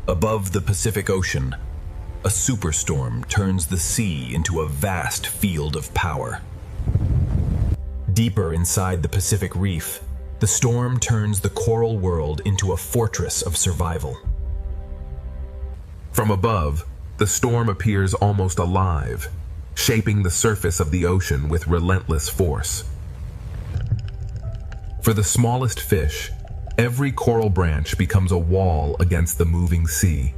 Above the Pacific Ocean, a superstorm turns the sea into a vast field of power. Deeper inside the Pacific Reef, the storm turns the coral world into a fortress of survival. From above, the storm appears almost alive, shaping the surface of the ocean with relentless force. For the smallest fish, every coral branch becomes a wall against the moving sea.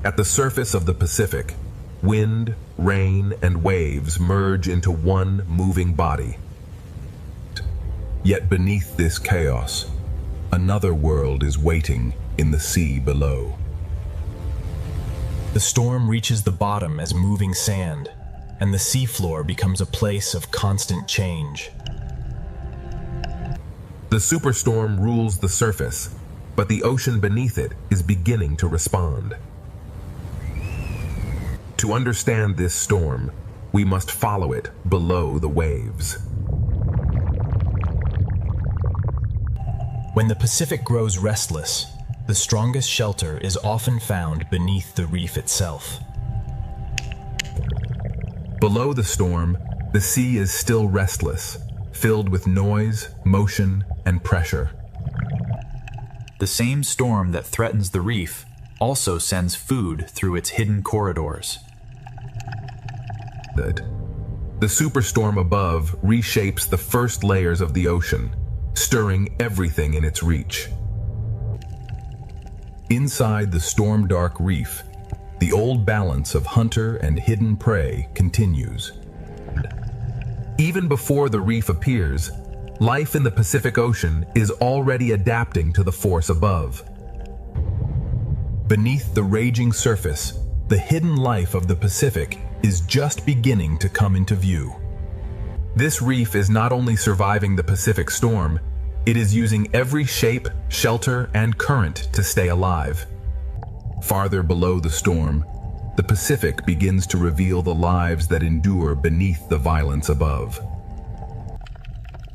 At the surface of the Pacific, wind, rain, and waves merge into one moving body. Yet beneath this chaos, another world is waiting in the sea below. The storm reaches the bottom as moving sand, and the seafloor becomes a place of constant change. The superstorm rules the surface, but the ocean beneath it is beginning to respond. To understand this storm, we must follow it below the waves. When the Pacific grows restless, the strongest shelter is often found beneath the reef itself. Below the storm, the sea is still restless, filled with noise, motion, and pressure. The same storm that threatens the reef also sends food through its hidden corridors. The superstorm above reshapes the first layers of the ocean, stirring everything in its reach. Inside the storm-dark reef, the old balance of hunter and hidden prey continues. Even before the reef appears, life in the Pacific Ocean is already adapting to the force above. Beneath the raging surface, the hidden life of the Pacific is just beginning to come into view. This reef is not only surviving the Pacific storm, it is using every shape, shelter, and current to stay alive. Farther below the storm, the Pacific begins to reveal the lives that endure beneath the violence above.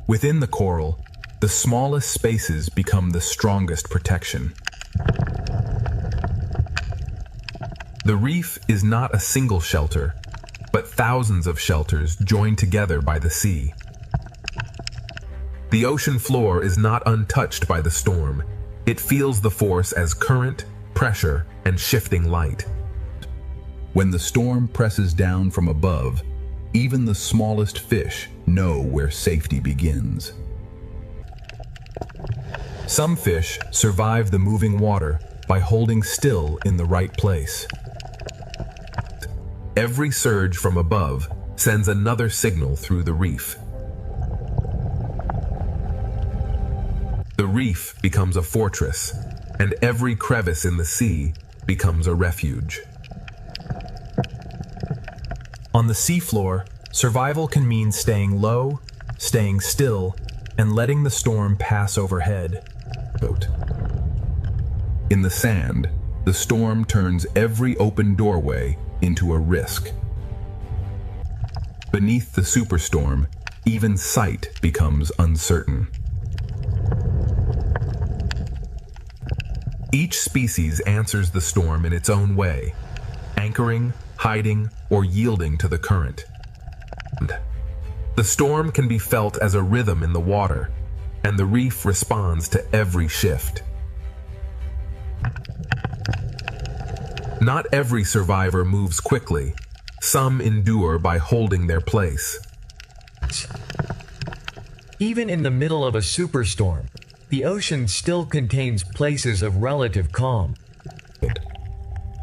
Within the coral, the smallest spaces become the strongest protection. The reef is not a single shelter, but thousands of shelters joined together by the sea. The ocean floor is not untouched by the storm. It feels the force as current, pressure, and shifting light. When the storm presses down from above, even the smallest fish know where safety begins. Some fish survive the moving water by holding still in the right place. Every surge from above sends another signal through the reef. The reef becomes a fortress, and every crevice in the sea becomes a refuge. On the seafloor, survival can mean staying low, staying still, and letting the storm pass overhead. In the sand, the storm turns every open doorway into a risk. Beneath the superstorm, even sight becomes uncertain. Each species answers the storm in its own way, anchoring, hiding, or yielding to the current. The storm can be felt as a rhythm in the water, and the reef responds to every shift. Not every survivor moves quickly. Some endure by holding their place. Even in the middle of a superstorm, the ocean still contains places of relative calm.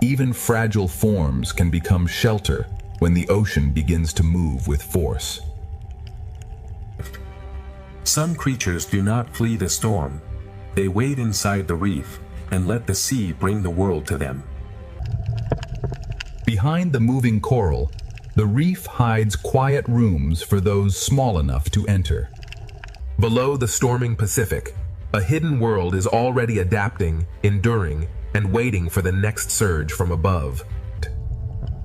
Even fragile forms can become shelter when the ocean begins to move with force. Some creatures do not flee the storm. They wait inside the reef and let the sea bring the world to them. Behind the moving coral, the reef hides quiet rooms for those small enough to enter. Below the storming Pacific, a hidden world is already adapting, enduring, and waiting for the next surge from above.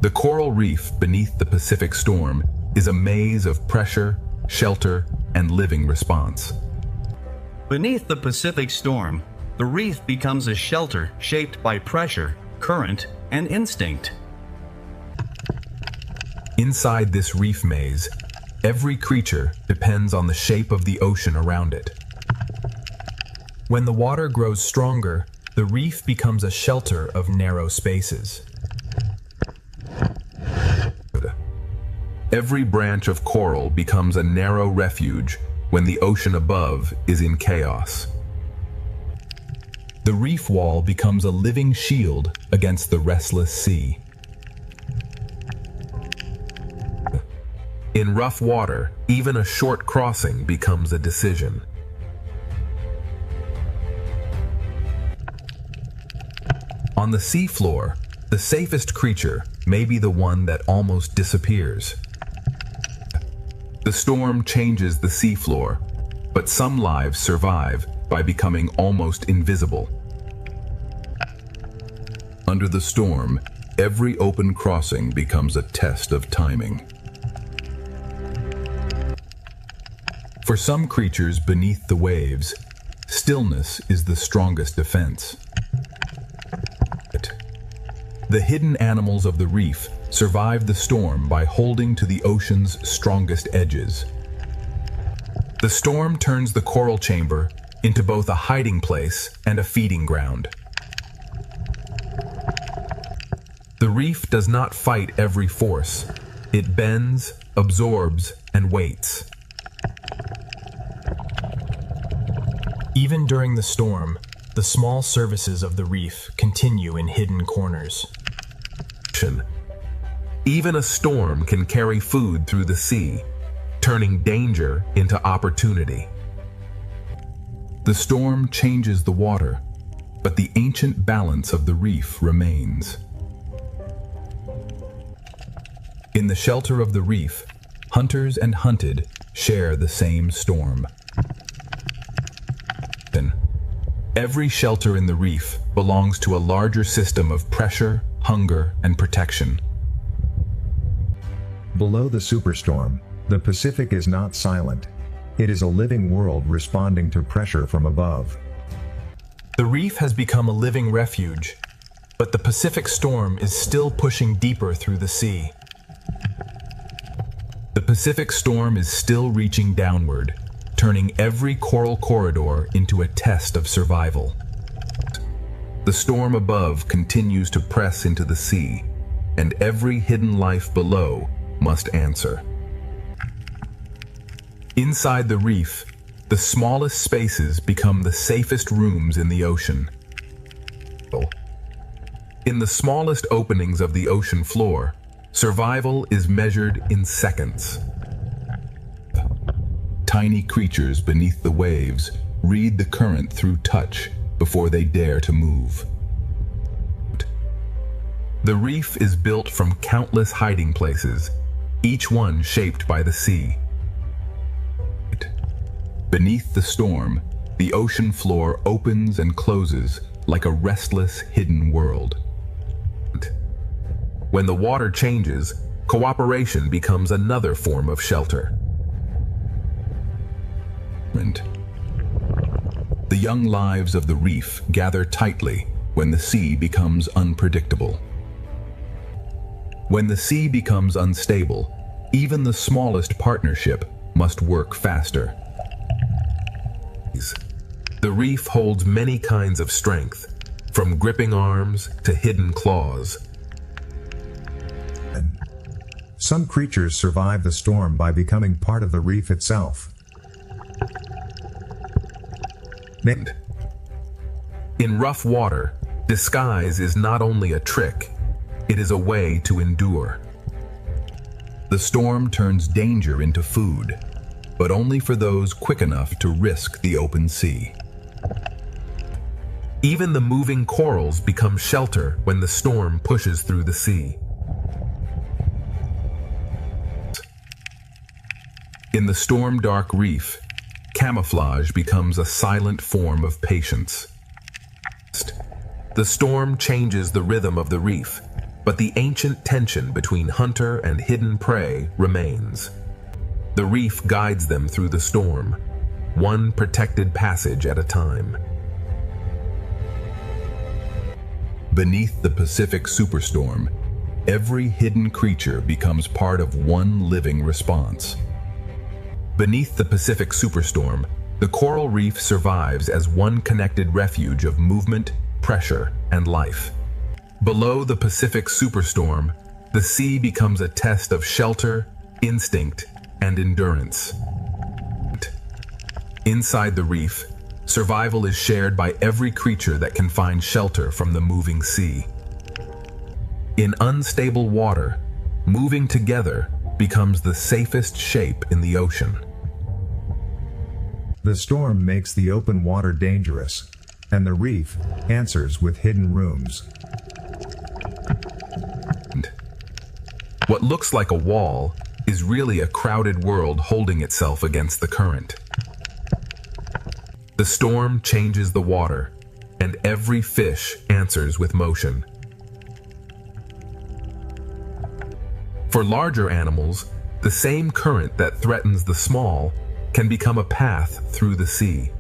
The coral reef beneath the Pacific storm is a maze of pressure, shelter, and living response. Beneath the Pacific storm, The reef becomes a shelter shaped by pressure, current, and instinct. Inside this reef maze, every creature depends on the shape of the ocean around it. When the water grows stronger, the reef becomes a shelter of narrow spaces. Every branch of coral becomes a narrow refuge when the ocean above is in chaos. The reef wall becomes a living shield against the restless sea. In rough water, even a short crossing becomes a decision. On the seafloor, the safest creature may be the one that almost disappears. The storm changes the seafloor, but some lives survive by becoming almost invisible. Under the storm, every open crossing becomes a test of timing. For some creatures beneath the waves, stillness is the strongest defense. The hidden animals of the reef survive the storm by holding to the ocean's strongest edges. The storm turns the coral chamber into both a hiding place and a feeding ground. The reef does not fight every force. It bends, absorbs, and waits. Even during the storm, the small services of the reef continue in hidden corners. Even a storm can carry food through the sea, turning danger into opportunity. The storm changes the water, but the ancient balance of the reef remains. In the shelter of the reef, hunters and hunted share the same storm. Every shelter in the reef belongs to a larger system of pressure, hunger, and protection. Below the superstorm, the Pacific is not silent. It is a living world responding to pressure from above. The reef has become a living refuge, but the Pacific storm is still pushing deeper through the sea. The Pacific storm is still reaching downward, turning every coral corridor into a test of survival. The storm above continues to press into the sea, and every hidden life below must answer. Inside the reef, the smallest spaces become the safest rooms in the ocean. In the smallest openings of the ocean floor, survival is measured in seconds. Tiny creatures beneath the waves read the current through touch before they dare to move. The reef is built from countless hiding places, each one shaped by the sea. Beneath the storm, the ocean floor opens and closes like a restless, hidden world. When the water changes, cooperation becomes another form of shelter. The young lives of the reef gather tightly when the sea becomes unpredictable. When the sea becomes unstable, even the smallest partnership must work faster. The reef holds many kinds of strength, from gripping arms to hidden claws. Some creatures survive the storm by becoming part of the reef itself. In rough water, disguise is not only a trick, it is a way to endure. The storm turns danger into food, but only for those quick enough to risk the open sea. Even the moving corals become shelter when the storm pushes through the sea. In the storm-dark reef, camouflage becomes a silent form of patience. The storm changes the rhythm of the reef, but the ancient tension between hunter and hidden prey remains. The reef guides them through the storm, one protected passage at a time. Beneath the Pacific Superstorm, every hidden creature becomes part of one living response. Beneath the Pacific Superstorm, the coral reef survives as one connected refuge of movement, pressure, and life. Below the Pacific Superstorm, the sea becomes a test of shelter, instinct, and endurance. Inside the reef, survival is shared by every creature that can find shelter from the moving sea. In unstable water, moving together becomes the safest shape in the ocean. The storm makes the open water dangerous, and the reef answers with hidden rooms. What looks like a wall is really a crowded world holding itself against the current. The storm changes the water, and every fish answers with motion. For larger animals, the same current that threatens the small can become a path through the sea.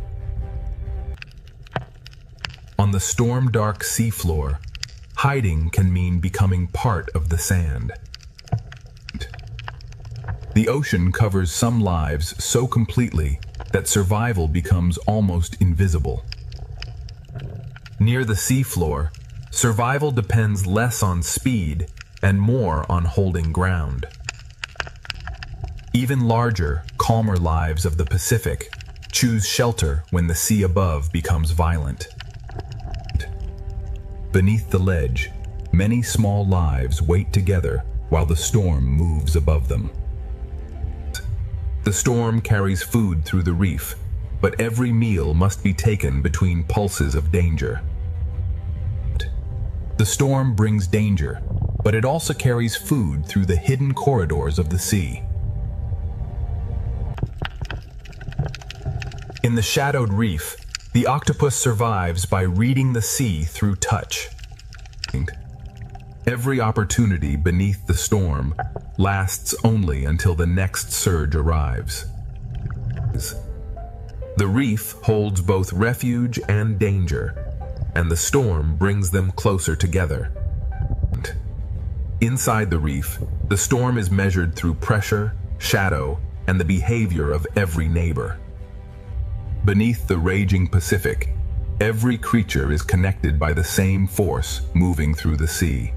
On the storm-dark seafloor, hiding can mean becoming part of the sand. The ocean covers some lives so completely that survival becomes almost invisible. Near the seafloor, survival depends less on speed and more on holding ground. Even larger, calmer lives of the Pacific choose shelter when the sea above becomes violent. Beneath the ledge, many small lives wait together while the storm moves above them. The storm carries food through the reef, but every meal must be taken between pulses of danger. The storm brings danger, but it also carries food through the hidden corridors of the sea. In the shadowed reef, the octopus survives by reading the sea through touch. Every opportunity beneath the storm lasts only until the next surge arrives. The reef holds both refuge and danger, and the storm brings them closer together. Inside the reef, the storm is measured through pressure, shadow, and the behavior of every neighbor. Beneath the raging Pacific, every creature is connected by the same force moving through the sea.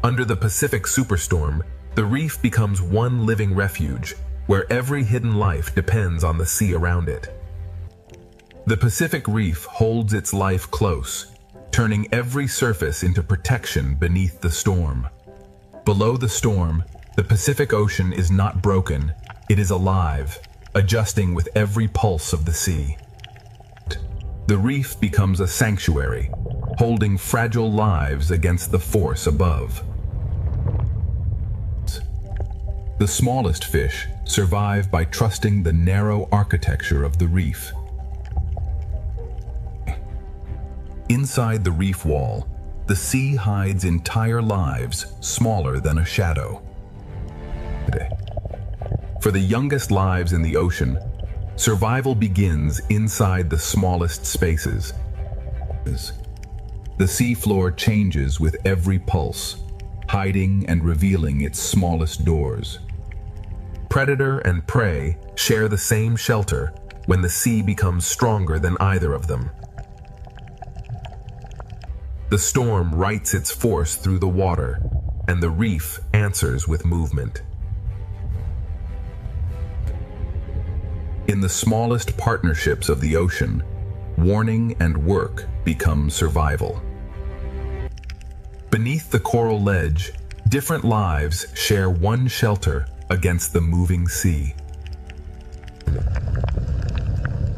Under the Pacific Superstorm, the reef becomes one living refuge, where every hidden life depends on the sea around it. The Pacific Reef holds its life close, turning every surface into protection beneath the storm. Below the storm, the Pacific Ocean is not broken, it is alive, adjusting with every pulse of the sea. The reef becomes a sanctuary, holding fragile lives against the force above. The smallest fish survive by trusting the narrow architecture of the reef. Inside the reef wall, the sea hides entire lives smaller than a shadow. For the youngest lives in the ocean, survival begins inside the smallest spaces. The seafloor changes with every pulse, hiding and revealing its smallest doors. Predator and prey share the same shelter when the sea becomes stronger than either of them. The storm writes its force through the water, and the reef answers with movement. In the smallest partnerships of the ocean, warning and work become survival. Beneath the coral ledge, different lives share one shelter against the moving sea.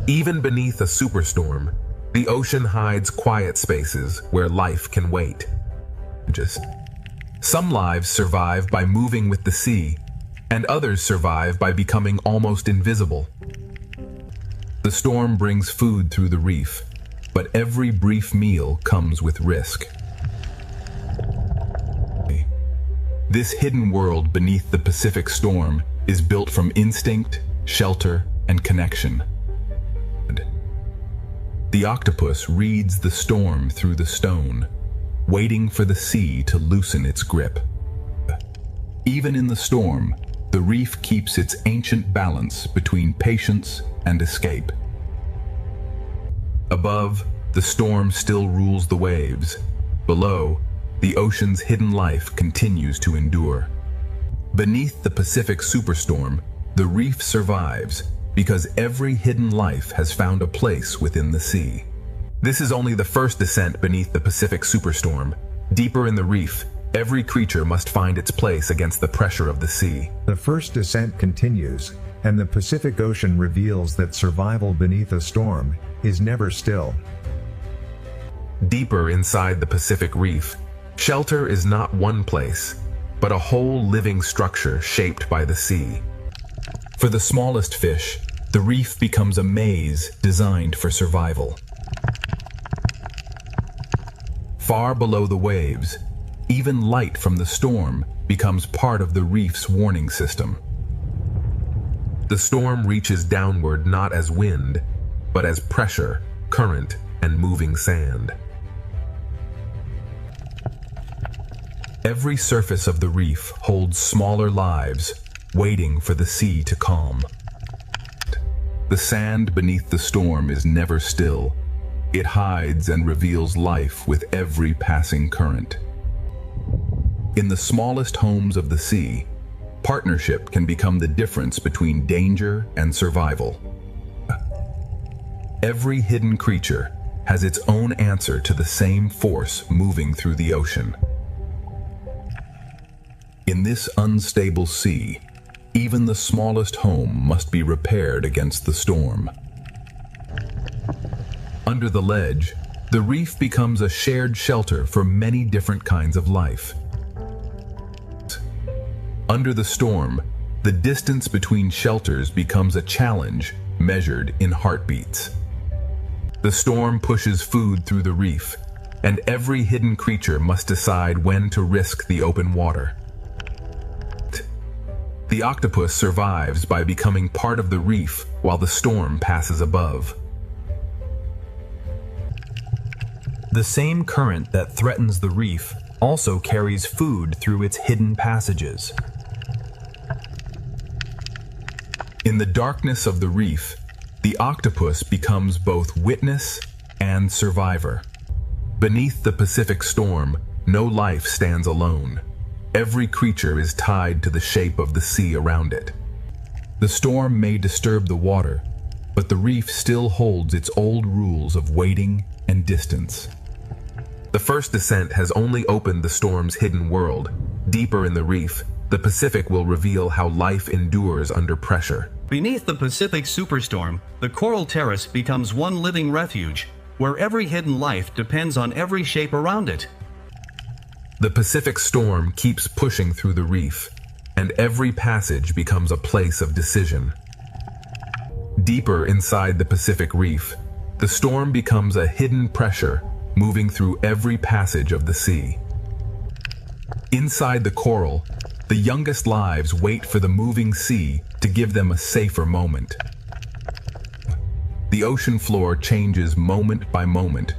Even beneath a superstorm, the ocean hides quiet spaces where life can wait. Some lives survive by moving with the sea, and others survive by becoming almost invisible. The storm brings food through the reef, but every brief meal comes with risk. This hidden world beneath the Pacific storm is built from instinct, shelter, and connection. The octopus reads the storm through the stone, waiting for the sea to loosen its grip. Even in the storm, the reef keeps its ancient balance between patience and escape. Above, the storm still rules the waves. Below, the ocean's hidden life continues to endure. Beneath the Pacific Superstorm, the reef survives because every hidden life has found a place within the sea. This is only the first descent beneath the Pacific Superstorm. Deeper in the reef, every creature must find its place against the pressure of the sea. The first descent continues, and the Pacific Ocean reveals that survival beneath a storm is never still. Deeper inside the Pacific Reef, shelter is not one place, but a whole living structure shaped by the sea. For the smallest fish, the reef becomes a maze designed for survival. Far below the waves, even light from the storm becomes part of the reef's warning system. The storm reaches downward not as wind, but as pressure, current, and moving sand. Every surface of the reef holds smaller lives, waiting for the sea to calm. The sand beneath the storm is never still. It hides and reveals life with every passing current. In the smallest homes of the sea, partnership can become the difference between danger and survival. Every hidden creature has its own answer to the same force moving through the ocean. In this unstable sea, even the smallest home must be repaired against the storm. Under the ledge, the reef becomes a shared shelter for many different kinds of life. Under the storm, the distance between shelters becomes a challenge measured in heartbeats. The storm pushes food through the reef, and every hidden creature must decide when to risk the open water. The octopus survives by becoming part of the reef while the storm passes above. The same current that threatens the reef also carries food through its hidden passages. In the darkness of the reef, the octopus becomes both witness and survivor. Beneath the Pacific storm, no life stands alone. Every creature is tied to the shape of the sea around it. The storm may disturb the water, but the reef still holds its old rules of waiting and distance. The first descent has only opened the storm's hidden world. Deeper in the reef, the Pacific will reveal how life endures under pressure. Beneath the Pacific Superstorm, the coral terrace becomes one living refuge, where every hidden life depends on every shape around it. The Pacific storm keeps pushing through the reef, and every passage becomes a place of decision. Deeper inside the Pacific Reef, the storm becomes a hidden pressure moving through every passage of the sea. Inside the coral, the youngest lives wait for the moving sea to give them a safer moment. The ocean floor changes moment by moment,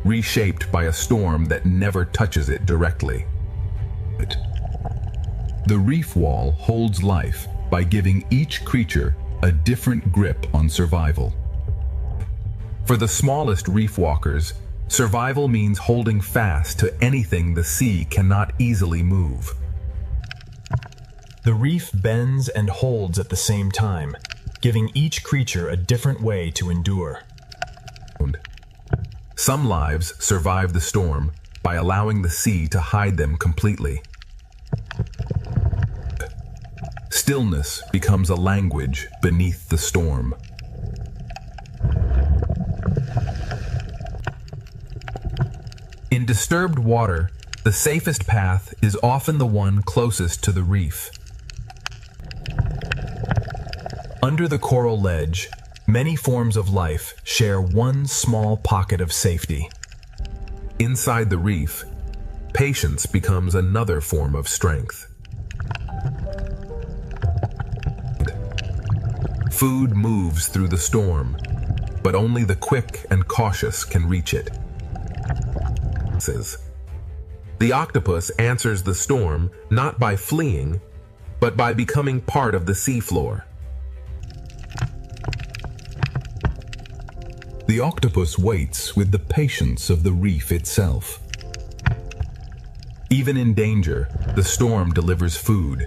reshaped by a storm that never touches it directly. The reef wall holds life by giving each creature a different grip on survival. For the smallest reef walkers, survival means holding fast to anything the sea cannot easily move. The reef bends and holds at the same time, giving each creature a different way to endure. Some lives survive the storm by allowing the sea to hide them completely. Stillness becomes a language beneath the storm. In disturbed water, the safest path is often the one closest to the reef. Under the coral ledge, many forms of life share one small pocket of safety. Inside the reef, patience becomes another form of strength. Food moves through the storm, but only the quick and cautious can reach it. The octopus answers the storm not by fleeing, but by becoming part of the seafloor. The octopus waits with the patience of the reef itself. Even in danger, the storm delivers food,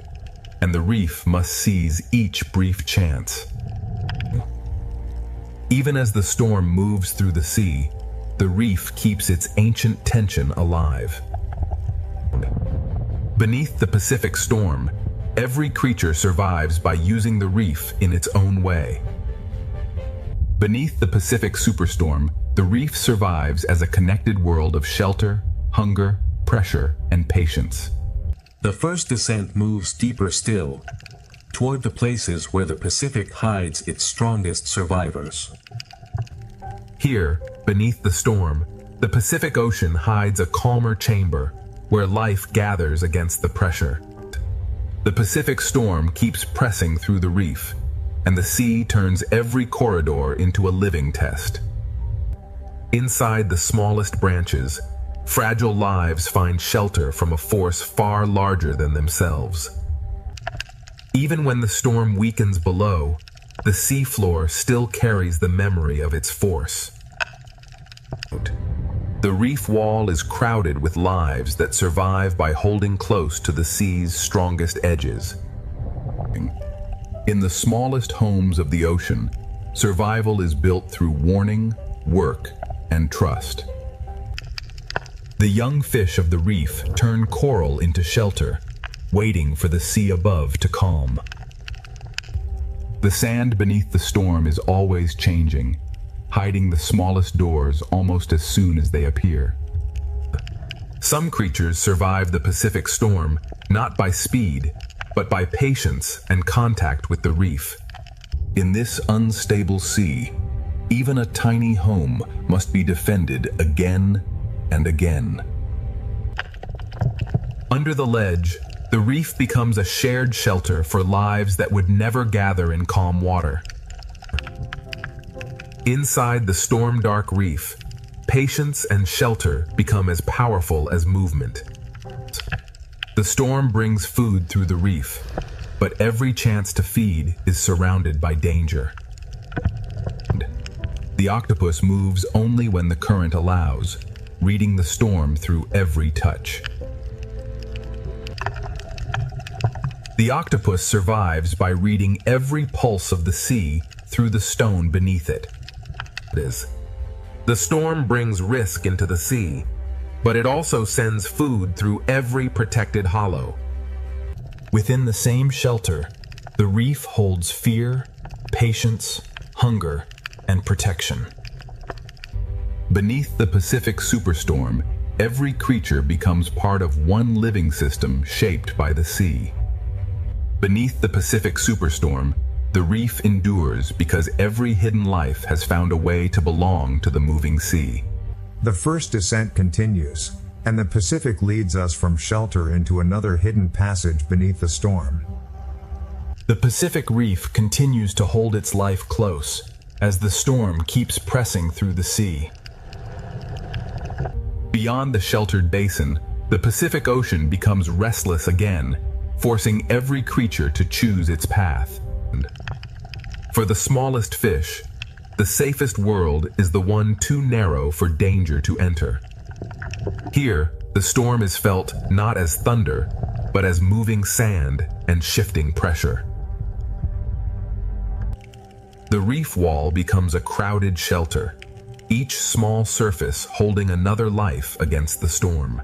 and the reef must seize each brief chance. Even as the storm moves through the sea, the reef keeps its ancient tension alive. Beneath the Pacific storm, every creature survives by using the reef in its own way. Beneath the Pacific superstorm, the reef survives as a connected world of shelter, hunger, pressure, and patience. The first descent moves deeper still, toward the places where the Pacific hides its strongest survivors. Here, beneath the storm, the Pacific Ocean hides a calmer chamber where life gathers against the pressure. The Pacific storm keeps pressing through the reef, and the sea turns every corridor into a living test. Inside the smallest branches, fragile lives find shelter from a force far larger than themselves. Even when the storm weakens below, the seafloor still carries the memory of its force. The reef wall is crowded with lives that survive by holding close to the sea's strongest edges. In the smallest homes of the ocean, survival is built through warning, work, and trust. The young fish of the reef turn coral into shelter, waiting for the sea above to calm. The sand beneath the storm is always changing, hiding the smallest doors almost as soon as they appear. Some creatures survive the Pacific storm not by speed, but by patience and contact with the reef. In this unstable sea, even a tiny home must be defended again and again. Under the ledge, the reef becomes a shared shelter for lives that would never gather in calm water. Inside the storm-dark reef, patience and shelter become as powerful as movement. The storm brings food through the reef, but every chance to feed is surrounded by danger. The octopus moves only when the current allows, reading the storm through every touch. The octopus survives by reading every pulse of the sea through the stone beneath it. The storm brings risk into the sea, but it also sends food through every protected hollow. Within the same shelter, the reef holds fear, patience, hunger, and protection. Beneath the Pacific superstorm, every creature becomes part of one living system shaped by the sea. Beneath the Pacific superstorm, the reef endures because every hidden life has found a way to belong to the moving sea. The first descent continues, and the Pacific leads us from shelter into another hidden passage beneath the storm. The Pacific reef continues to hold its life close as the storm keeps pressing through the sea. Beyond the sheltered basin, the Pacific Ocean becomes restless again, forcing every creature to choose its path. For the smallest fish, the safest world is the one too narrow for danger to enter. Here, the storm is felt not as thunder, but as moving sand and shifting pressure. The reef wall becomes a crowded shelter, each small surface holding another life against the storm.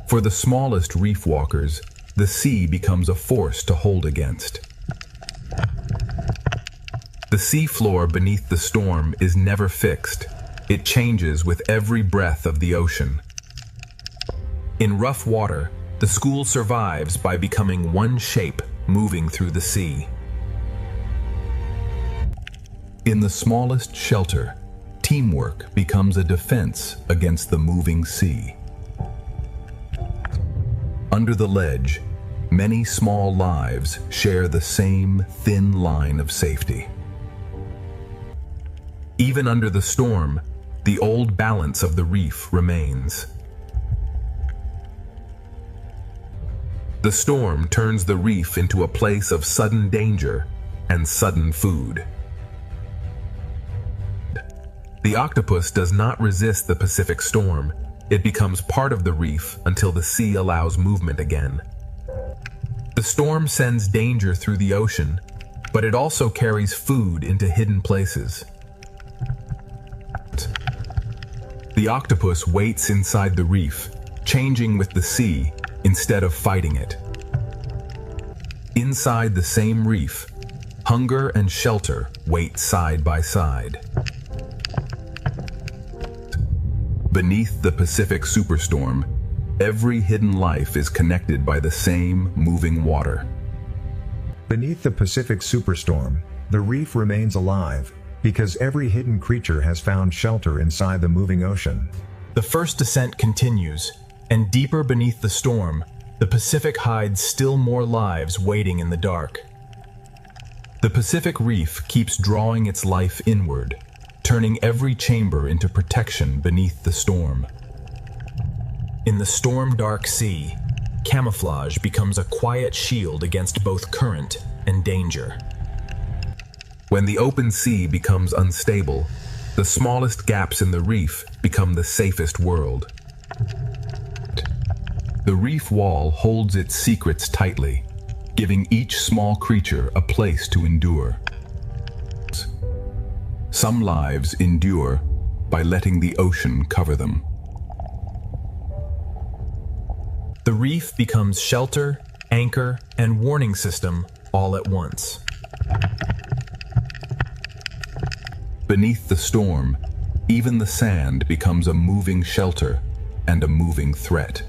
For the smallest reef walkers, the sea becomes a force to hold against. The seafloor beneath the storm is never fixed. It changes with every breath of the ocean. In rough water, the school survives by becoming one shape moving through the sea. In the smallest shelter, teamwork becomes a defense against the moving sea. Under the ledge, many small lives share the same thin line of safety. Even under the storm, the old balance of the reef remains. The storm turns the reef into a place of sudden danger and sudden food. The octopus does not resist the Pacific storm. It becomes part of the reef until the sea allows movement again. The storm sends danger through the ocean, but it also carries food into hidden places. The octopus waits inside the reef, changing with the sea instead of fighting it. Inside the same reef, hunger and shelter wait side by side. Beneath the Pacific Superstorm, every hidden life is connected by the same moving water. Beneath the Pacific Superstorm, the reef remains alive, because every hidden creature has found shelter inside the moving ocean. The first descent continues, and deeper beneath the storm, the Pacific hides still more lives waiting in the dark. The Pacific Reef keeps drawing its life inward, turning every chamber into protection beneath the storm. In the storm-dark sea, camouflage becomes a quiet shield against both current and danger. When the open sea becomes unstable, the smallest gaps in the reef become the safest world. The reef wall holds its secrets tightly, giving each small creature a place to endure. Some lives endure by letting the ocean cover them. The reef becomes shelter, anchor, and warning system all at once. Beneath the storm, even the sand becomes a moving shelter and a moving threat.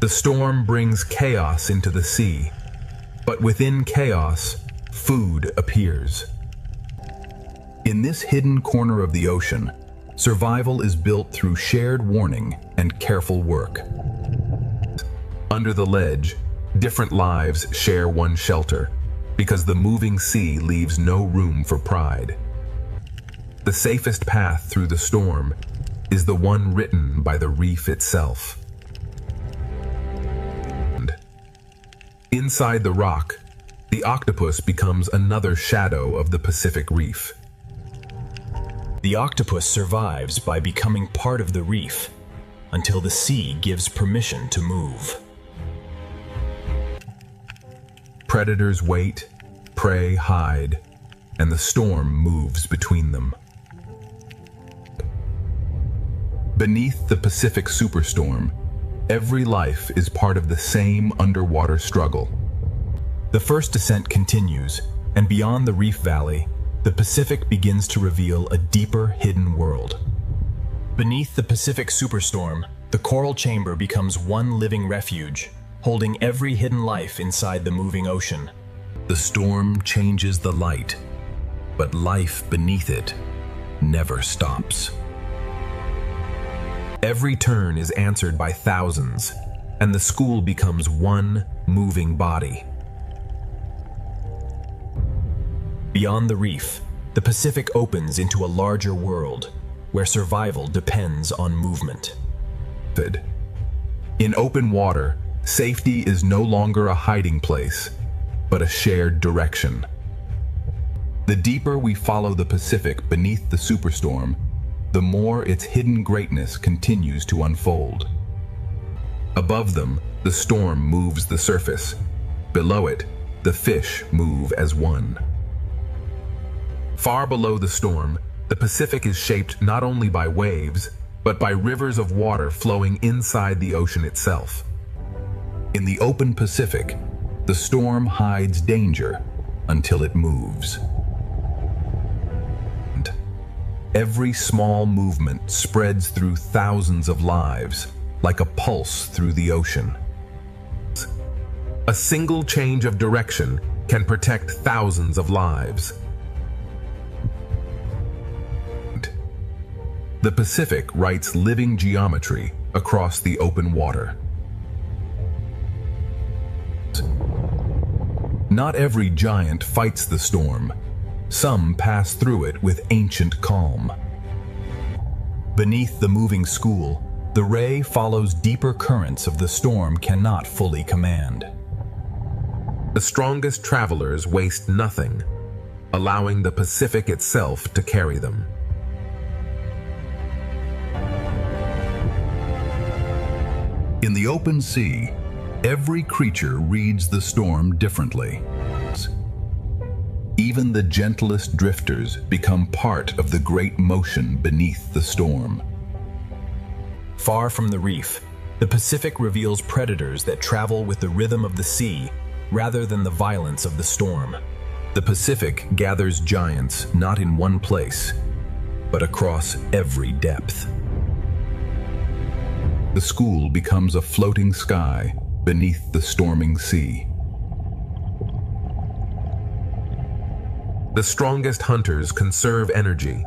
The storm brings chaos into the sea, but within chaos, food appears. In this hidden corner of the ocean, survival is built through shared warning and careful work. Under the ledge, different lives share one shelter, because the moving sea leaves no room for pride. The safest path through the storm is the one written by the reef itself. Inside the rock, the octopus becomes another shadow of the Pacific Reef. The octopus survives by becoming part of the reef until the sea gives permission to move. Predators wait, prey hide, and the storm moves between them. Beneath the Pacific Superstorm, every life is part of the same underwater struggle. The first descent continues, and beyond the reef valley, the Pacific begins to reveal a deeper hidden world. Beneath the Pacific Superstorm, the coral chamber becomes one living refuge, holding every hidden life inside the moving ocean. The storm changes the light, but life beneath it never stops. Every turn is answered by thousands, and the school becomes one moving body. Beyond the reef, the Pacific opens into a larger world, where survival depends on movement. In open water, safety is no longer a hiding place, but a shared direction. The deeper we follow the Pacific beneath the Superstorm, the more its hidden greatness continues to unfold. Above them, the storm moves the surface. Below it, the fish move as one. Far below the storm, the Pacific is shaped not only by waves, but by rivers of water flowing inside the ocean itself. In the open Pacific, the storm hides danger until it moves. Every small movement spreads through thousands of lives, like a pulse through the ocean. A single change of direction can protect thousands of lives. The Pacific writes living geometry across the open water. Not every giant fights the storm. Some pass through it with ancient calm. Beneath the moving school, The ray follows deeper currents of the storm cannot fully command. The strongest travelers waste nothing, allowing the Pacific itself to carry them. In the open sea, every creature reads the storm differently. Even the gentlest drifters become part of the great motion beneath the storm. Far from the reef, the Pacific reveals predators that travel with the rhythm of the sea rather than the violence of the storm. The Pacific gathers giants not in one place, but across every depth. The school becomes a floating sky beneath the storming sea. The strongest hunters conserve energy,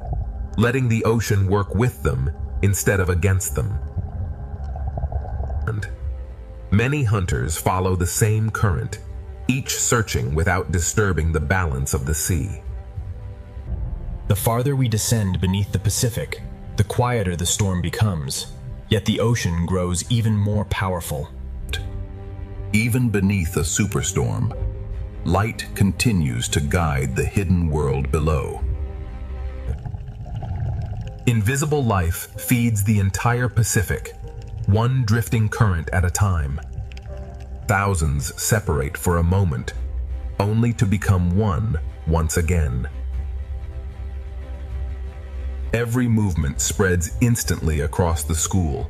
letting the ocean work with them instead of against them. And many hunters follow the same current, each searching without disturbing the balance of the sea. The farther we descend beneath the Pacific, the quieter the storm becomes, yet the ocean grows even more powerful. Even beneath a superstorm, light continues to guide the hidden world below. Invisible life feeds the entire Pacific, one drifting current at a time. Thousands separate for a moment, only to become one once again. Every movement spreads instantly across the school,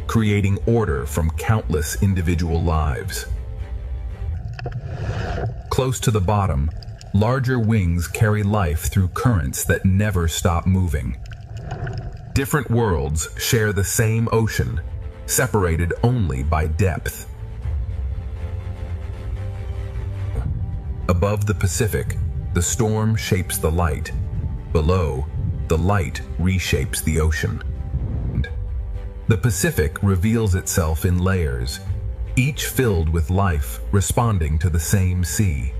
creating order from countless individual lives. Close to the bottom, larger wings carry life through currents that never stop moving. Different worlds share the same ocean, separated only by depth. Above the Pacific, the storm shapes the light. Below, the light reshapes the ocean. The Pacific reveals itself in layers, each filled with life responding to the same sea.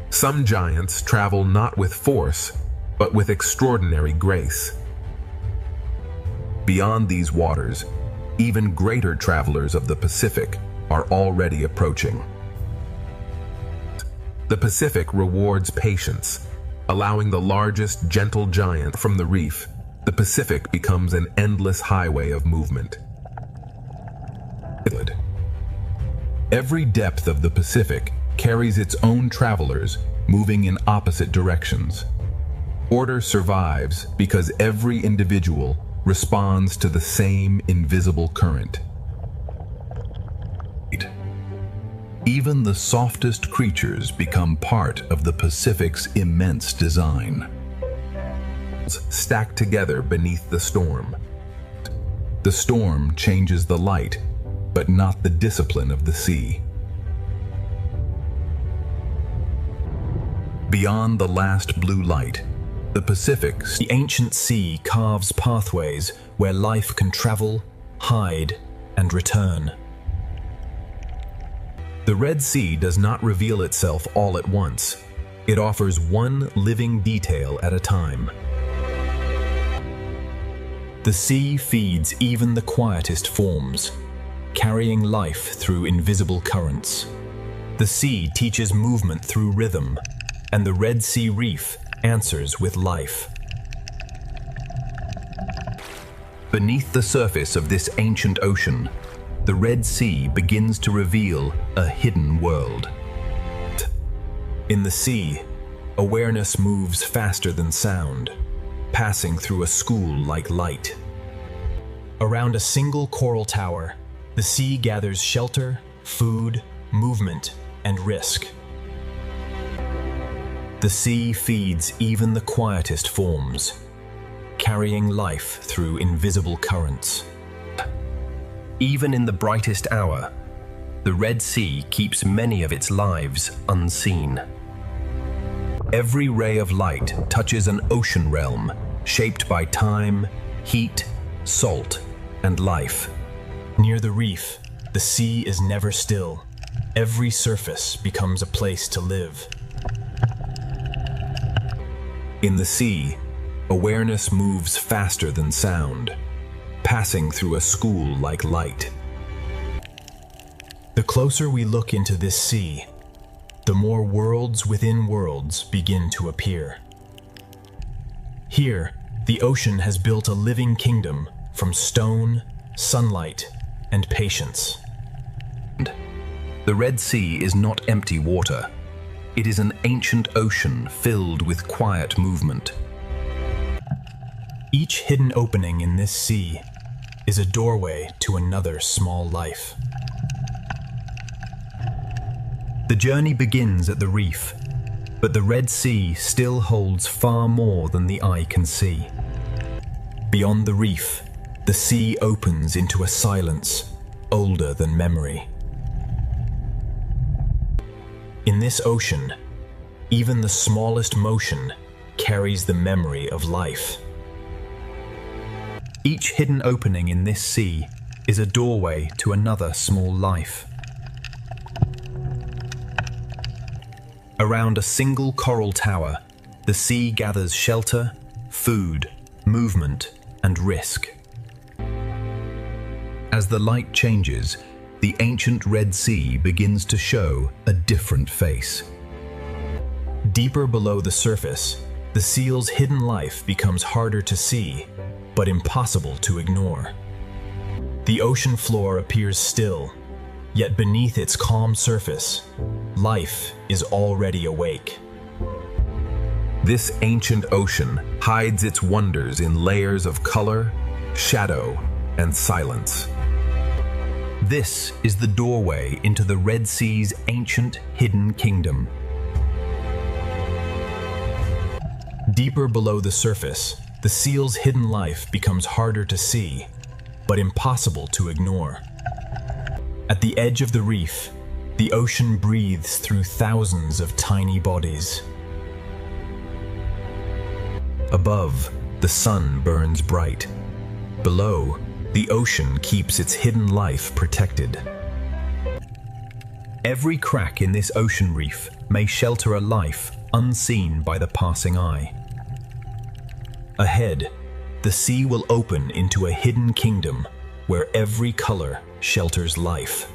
Some giants travel not with force, but with extraordinary grace. Beyond these waters, even greater travelers of the Pacific are already approaching. The Pacific rewards patience, allowing the largest gentle giant from the reef. The Pacific becomes an endless highway of movement. Every depth of the Pacific carries its own travelers moving in opposite directions. Order survives because every individual responds to the same invisible current. Even the softest creatures become part of the Pacific's immense design. Stacked together beneath the storm. The storm changes the light, but not the discipline of the sea. Beyond the last blue light, the Pacific, the ancient sea carves pathways where life can travel, hide, and return. The Red Sea does not reveal itself all at once. It offers one living detail at a time. The sea feeds even the quietest forms, carrying life through invisible currents. The sea teaches movement through rhythm, and the Red Sea Reef answers with life. Beneath the surface of this ancient ocean, the Red Sea begins to reveal a hidden world. In the sea, awareness moves faster than sound, passing through a school like light. Around a single coral tower, the sea gathers shelter, food, movement, and risk. The sea feeds even the quietest forms, carrying life through invisible currents. Even in the brightest hour, the Red Sea keeps many of its lives unseen. Every ray of light touches an ocean realm shaped by time, heat, salt, and life. Near the reef, the sea is never still. Every surface becomes a place to live. In the sea, awareness moves faster than sound, passing through a school like light. The closer we look into this sea, the more worlds within worlds begin to appear. Here, the ocean has built a living kingdom from stone, sunlight, and patience. The Red Sea is not empty water. It is an ancient ocean filled with quiet movement. Each hidden opening in this sea is a doorway to another small life. The journey begins at the reef, but the Red Sea still holds far more than the eye can see. Beyond the reef, the sea opens into a silence older than memory. In this ocean, even the smallest motion carries the memory of life. Each hidden opening in this sea is a doorway to another small life. Around a single coral tower, the sea gathers shelter, food, movement, and risk. As the light changes, the ancient Red Sea begins to show a different face. Deeper below the surface, the seal's hidden life becomes harder to see, but impossible to ignore. The ocean floor appears still, yet beneath its calm surface, life is already awake. This ancient ocean hides its wonders in layers of color, shadow, and silence. This is the doorway into the Red Sea's ancient hidden kingdom. Deeper below the surface, the seal's hidden life becomes harder to see, but impossible to ignore. At the edge of the reef, the ocean breathes through thousands of tiny bodies. Above, the sun burns bright. Below, the ocean keeps its hidden life protected. Every crack in this ocean reef may shelter a life unseen by the passing eye. Ahead, the sea will open into a hidden kingdom where every color shelters life.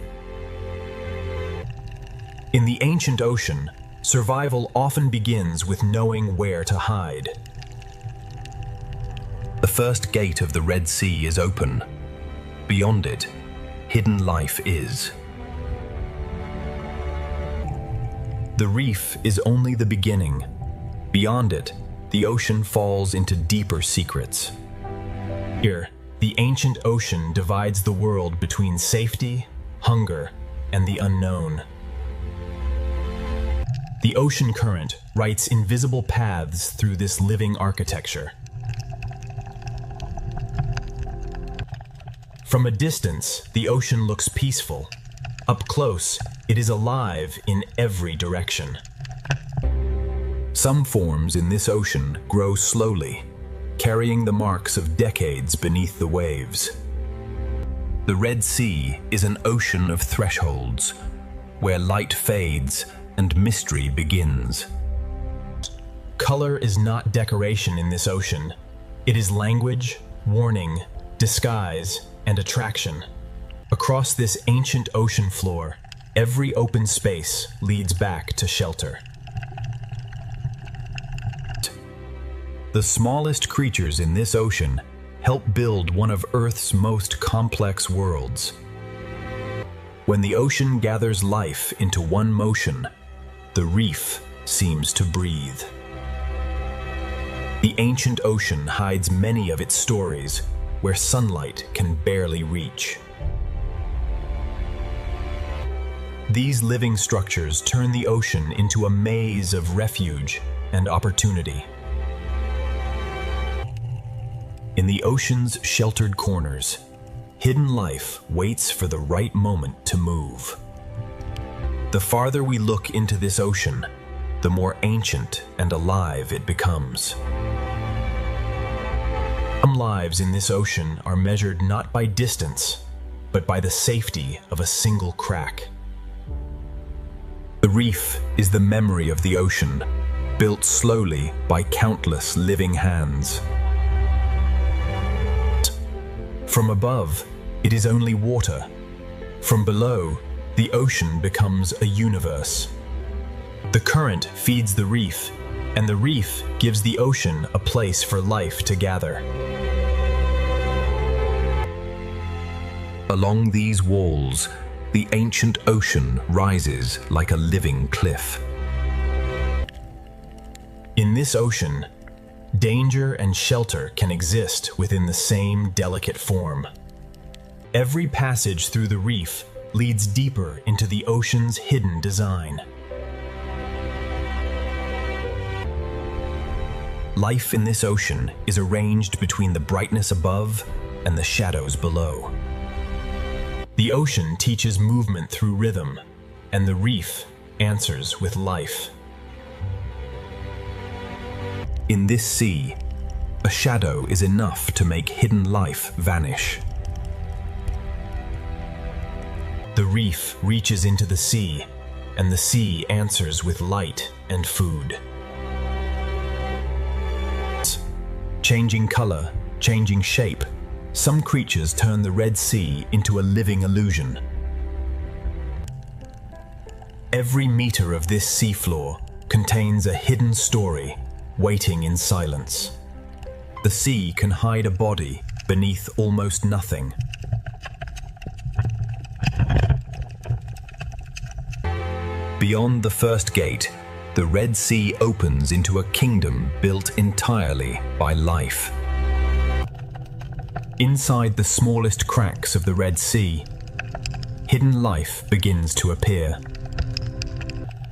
In the ancient ocean, survival often begins with knowing where to hide. The first gate of the Red Sea is open. Beyond it, hidden life is. The reef is only the beginning. Beyond it, the ocean falls into deeper secrets. Here, the ancient ocean divides the world between safety, hunger, and the unknown. The ocean current writes invisible paths through this living architecture. From a distance, the ocean looks peaceful. Up close, it is alive in every direction. Some forms in this ocean grow slowly, carrying the marks of decades beneath the waves. The Red Sea is an ocean of thresholds, where light fades and mystery begins. Color is not decoration in this ocean. It is language, warning, disguise, and attraction. Across this ancient ocean floor, every open space leads back to shelter. The smallest creatures in this ocean help build one of Earth's most complex worlds. When the ocean gathers life into one motion, the reef seems to breathe. The ancient ocean hides many of its stories where sunlight can barely reach. These living structures turn the ocean into a maze of refuge and opportunity. In the ocean's sheltered corners, hidden life waits for the right moment to move. The farther we look into this ocean, the more ancient and alive it becomes. Some lives in this ocean are measured not by distance, but by the safety of a single crack. The reef is the memory of the ocean, built slowly by countless living hands. From above, it is only water. From below, the ocean becomes a universe. The current feeds the reef, and the reef gives the ocean a place for life to gather. Along these walls, the ancient ocean rises like a living cliff. In this ocean, danger and shelter can exist within the same delicate form. Every passage through the reef leads deeper into the ocean's hidden design. Life in this ocean is arranged between the brightness above and the shadows below. The ocean teaches movement through rhythm, and the reef answers with life. In this sea, a shadow is enough to make hidden life vanish. The reef reaches into the sea, and the sea answers with light and food. Changing color, changing shape, some creatures turn the Red Sea into a living illusion. Every meter of this seafloor contains a hidden story waiting in silence. The sea can hide a body beneath almost nothing. Beyond the first gate, the Red Sea opens into a kingdom built entirely by life. Inside the smallest cracks of the Red Sea, hidden life begins to appear.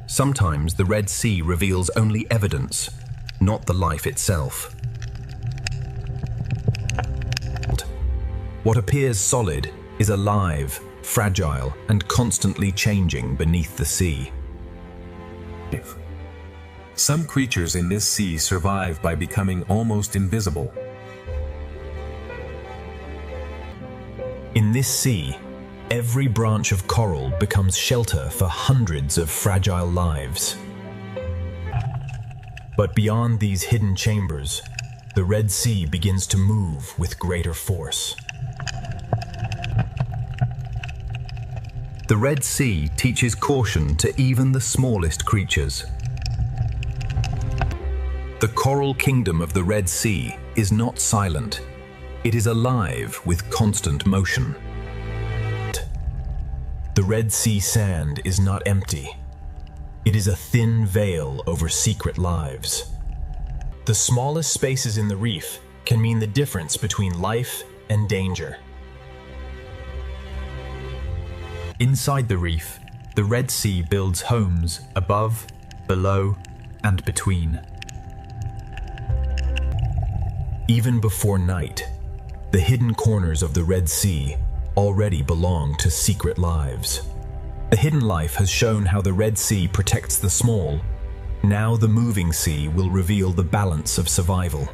Sometimes the Red Sea reveals only evidence, not the life itself. What appears solid is alive, fragile, and constantly changing beneath the sea. Some creatures in this sea survive by becoming almost invisible. In this sea, every branch of coral becomes shelter for hundreds of fragile lives. But beyond these hidden chambers, the Red Sea begins to move with greater force. The Red Sea teaches caution to even the smallest creatures. The coral kingdom of the Red Sea is not silent. It is alive with constant motion. The Red Sea sand is not empty. It is a thin veil over secret lives. The smallest spaces in the reef can mean the difference between life and danger. Inside the reef, the Red Sea builds homes above, below, and between. Even before night, the hidden corners of the Red Sea already belong to secret lives. The hidden life has shown how the Red Sea protects the small. Now the moving sea will reveal the balance of survival.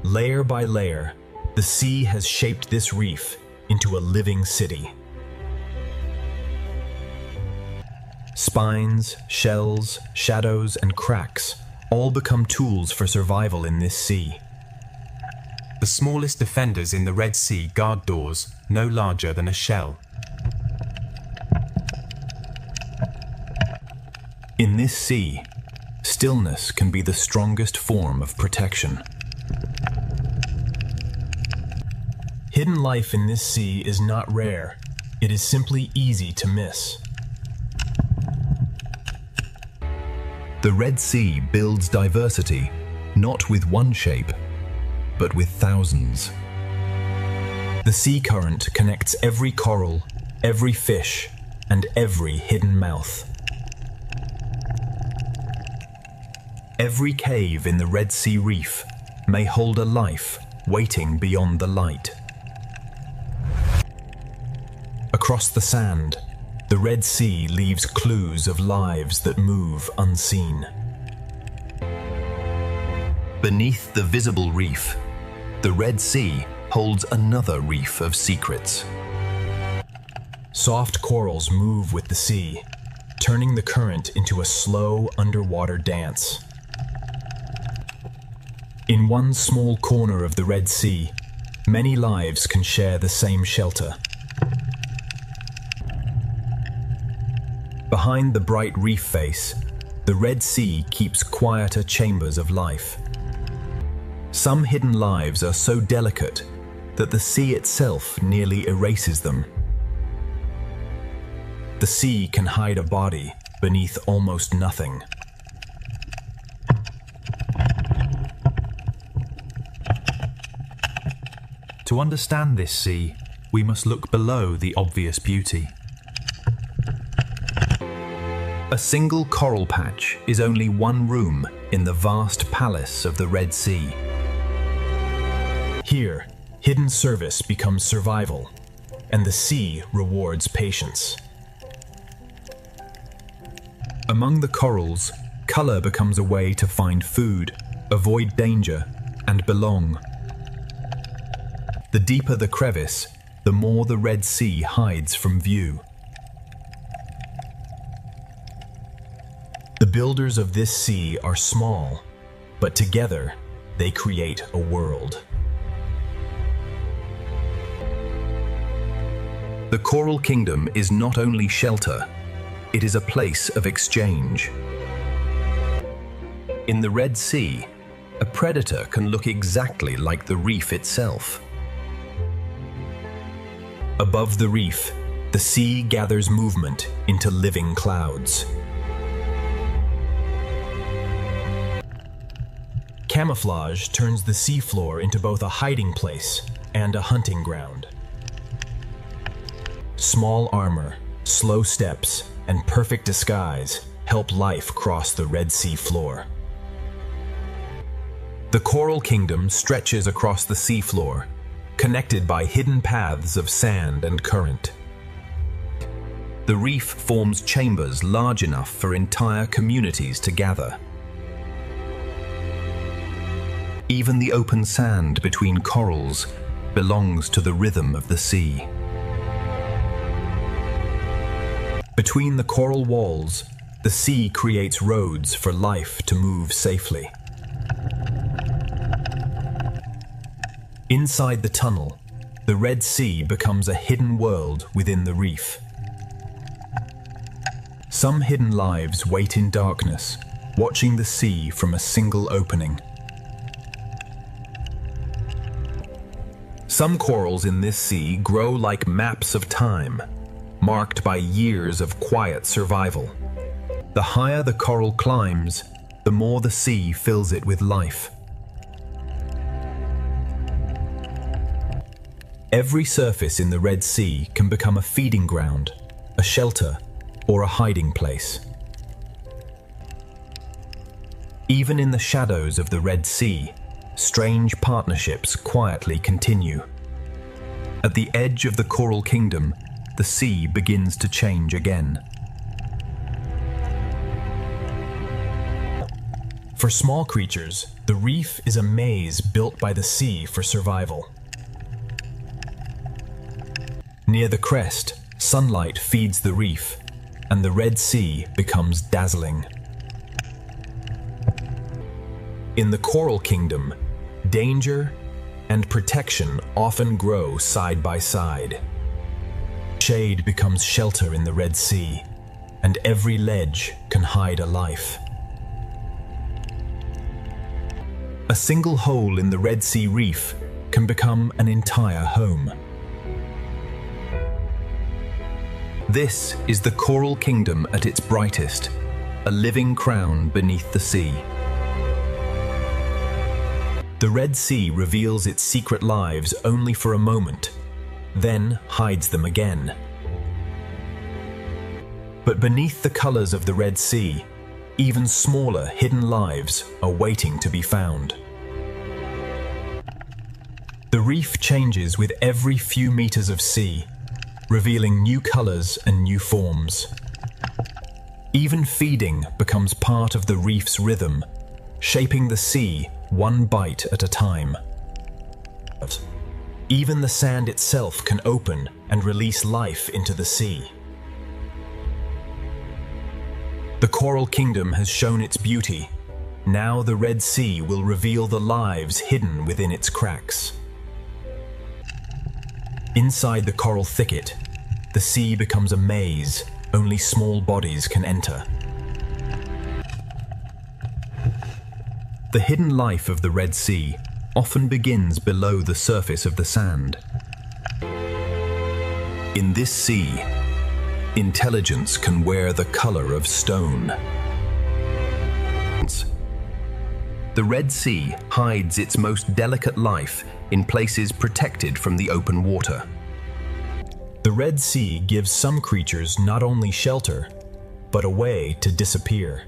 Layer by layer, the sea has shaped this reef into a living city. Spines, shells, shadows, and cracks all become tools for survival in this sea. The smallest defenders in the Red Sea guard doors no larger than a shell. In this sea, stillness can be the strongest form of protection. Hidden life in this sea is not rare. It is simply easy to miss. The Red Sea builds diversity, not with one shape, but with thousands. The sea current connects every coral, every fish, and every hidden mouth. Every cave in the Red Sea reef may hold a life waiting beyond the light. Across the sand, the Red Sea leaves clues of lives that move unseen. Beneath the visible reef, the Red Sea holds another reef of secrets. Soft corals move with the sea, turning the current into a slow underwater dance. In one small corner of the Red Sea, Many lives can share the same shelter. Behind the bright reef face, the Red Sea keeps quieter chambers of life. Some hidden lives are so delicate that the sea itself nearly erases them. The sea can hide a body beneath almost nothing. To understand this sea, we must look below the obvious beauty. A single coral patch is only one room in the vast palace of the Red Sea. Here, hidden service becomes survival, and the sea rewards patience. Among the corals, color becomes a way to find food, avoid danger, and belong. The deeper the crevice, the more the Red Sea hides from view. The builders of this sea are small, but together they create a world. The Coral Kingdom is not only shelter, it is a place of exchange. In the Red Sea, a predator can look exactly like the reef itself. Above the reef, the sea gathers movement into living clouds. Camouflage turns the seafloor into both a hiding place and a hunting ground. Small armor, slow steps, and perfect disguise help life cross the Red Sea floor. The Coral Kingdom stretches across the seafloor, connected by hidden paths of sand and current. The reef forms chambers large enough for entire communities to gather. Even the open sand between corals belongs to the rhythm of the sea. Between the coral walls, the sea creates roads for life to move safely. Inside the tunnel, the Red Sea becomes a hidden world within the reef. Some hidden lives wait in darkness, watching the sea from a single opening. Some corals in this sea grow like maps of time, marked by years of quiet survival. The higher the coral climbs, the more the sea fills it with life. Every surface in the Red Sea can become a feeding ground, a shelter, or a hiding place. Even in the shadows of the Red Sea, strange partnerships quietly continue. At the edge of the Coral Kingdom, the sea begins to change again. For small creatures, the reef is a maze built by the sea for survival. Near the crest, sunlight feeds the reef, and the Red Sea becomes dazzling. In the Coral Kingdom, danger and protection often grow side by side. Shade becomes shelter in the Red Sea, and every ledge can hide a life. A single hole in the Red Sea reef can become an entire home. This is the Coral Kingdom at its brightest, a living crown beneath the sea. The Red Sea reveals its secret lives only for a moment, then hides them again. But beneath the colors of the Red Sea, even smaller hidden lives are waiting to be found. The reef changes with every few meters of sea, revealing new colors and new forms. Even feeding becomes part of the reef's rhythm, shaping the sea one bite at a time. Even the sand itself can open and release life into the sea. The Coral Kingdom has shown its beauty. Now the Red Sea will reveal the lives hidden within its cracks. Inside the coral thicket, the sea becomes a maze only small bodies can enter. The hidden life of the Red Sea often begins below the surface of the sand. In this sea, intelligence can wear the color of stone. The Red Sea hides its most delicate life in places protected from the open water. The Red Sea gives some creatures not only shelter, but a way to disappear.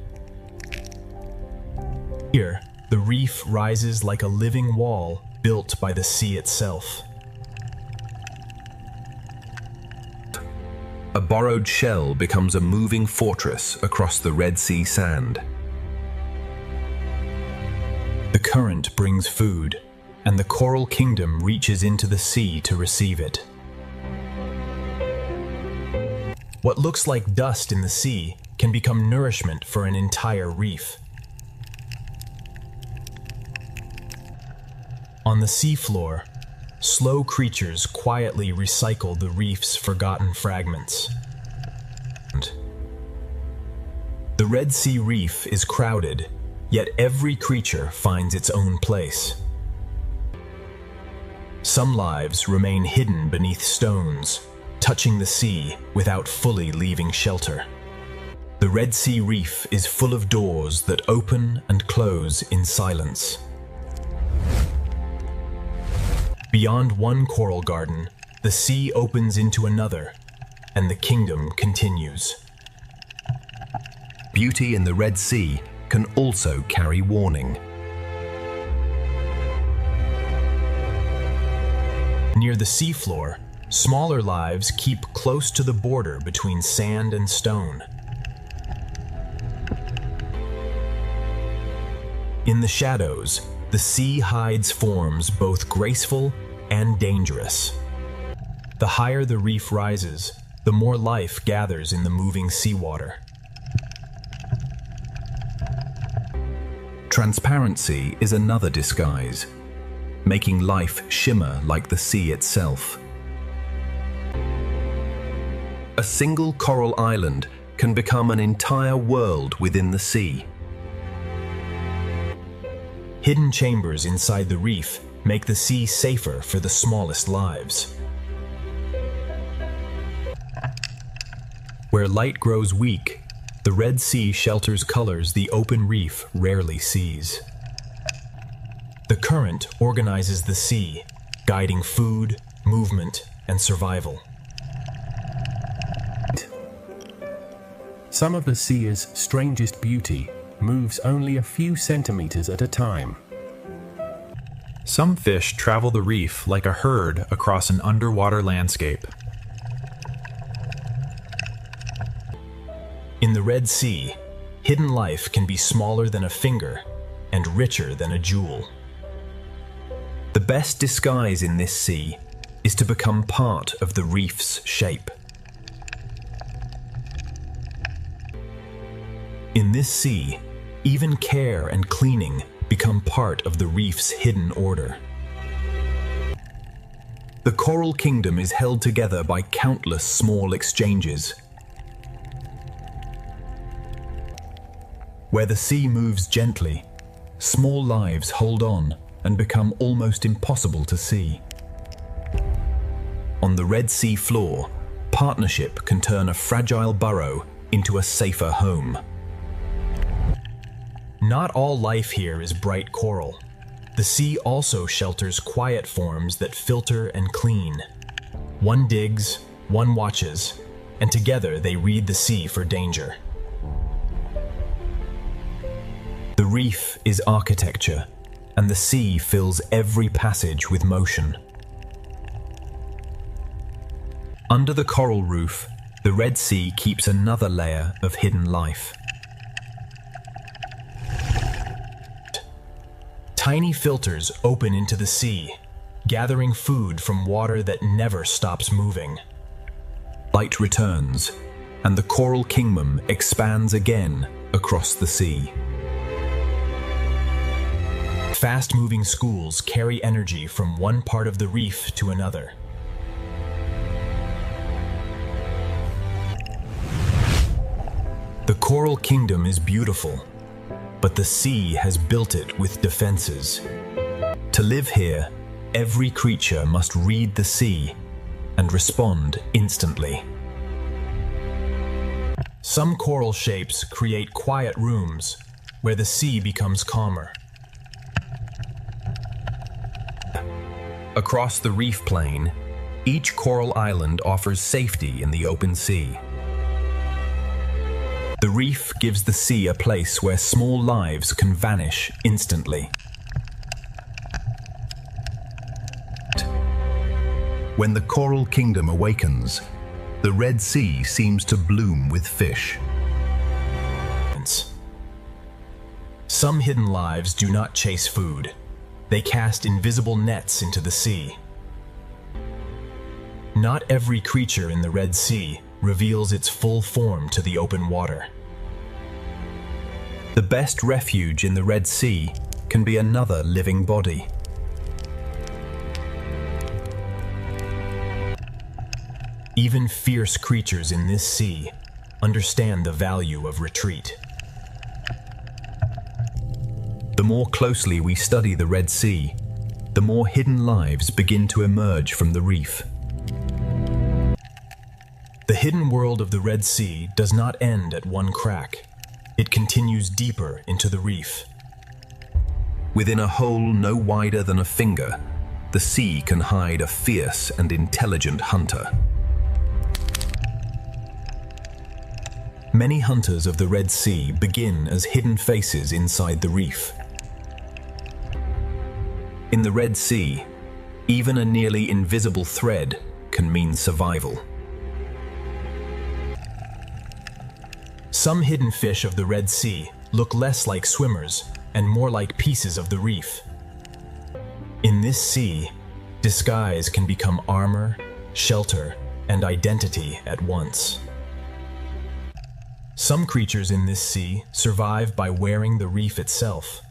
Here, the reef rises like a living wall built by the sea itself. A borrowed shell becomes a moving fortress across the Red Sea sand. The current brings food, and the coral kingdom reaches into the sea to receive it. What looks like dust in the sea can become nourishment for an entire reef. On the seafloor, slow creatures quietly recycle the reef's forgotten fragments. The Red Sea reef is crowded, yet every creature finds its own place. Some lives remain hidden beneath stones, touching the sea without fully leaving shelter. The Red Sea reef is full of doors that open and close in silence. Beyond one coral garden, the sea opens into another, and the kingdom continues. Beauty in the Red Sea can also carry warning. Near the seafloor, smaller lives keep close to the border between sand and stone. In the shadows, the sea hides forms both graceful and dangerous. The higher the reef rises, the more life gathers in the moving seawater. Transparency is another disguise, making life shimmer like the sea itself. A single coral island can become an entire world within the sea. Hidden chambers inside the reef make the sea safer for the smallest lives. Where light grows weak, the Red Sea shelters colors the open reef rarely sees. The current organizes the sea, guiding food, movement, and survival. Some of the sea's strangest beauty moves only a few centimeters at a time. Some fish travel the reef like a herd across an underwater landscape. In the Red Sea, hidden life can be smaller than a finger and richer than a jewel. The best disguise in this sea is to become part of the reef's shape. In this sea, even care and cleaning become part of the reef's hidden order. The coral kingdom is held together by countless small exchanges. Where the sea moves gently, small lives hold on and become almost impossible to see. On the Red Sea floor, partnership can turn a fragile burrow into a safer home. Not all life here is bright coral. The sea also shelters quiet forms that filter and clean. One digs, one watches, and together they read the sea for danger. The reef is architecture, and the sea fills every passage with motion. Under the coral roof, the Red Sea keeps another layer of hidden life. Tiny filters open into the sea, gathering food from water that never stops moving. Light returns, and the coral kingdom expands again across the sea. Fast-moving schools carry energy from one part of the reef to another. The coral kingdom is beautiful, but the sea has built it with defenses. To live here, every creature must read the sea and respond instantly. Some coral shapes create quiet rooms where the sea becomes calmer. Across the reef plain, each coral island offers safety in the open sea. The reef gives the sea a place where small lives can vanish instantly. When the coral kingdom awakens, the Red Sea seems to bloom with fish. Some hidden lives do not chase food. They cast invisible nets into the sea. Not every creature in the Red Sea reveals its full form to the open water. The best refuge in the Red Sea can be another living body. Even fierce creatures in this sea understand the value of retreat. The more closely we study the Red Sea, the more hidden lives begin to emerge from the reef. The hidden world of the Red Sea does not end at one crack. It continues deeper into the reef. Within a hole no wider than a finger, the sea can hide a fierce and intelligent hunter. Many hunters of the Red Sea begin as hidden faces inside the reef. In the Red Sea, even a nearly invisible thread can mean survival. Some hidden fish of the Red Sea look less like swimmers and more like pieces of the reef. In this sea, disguise can become armor, shelter, and identity at once. Some creatures in this sea survive by wearing the reef itself.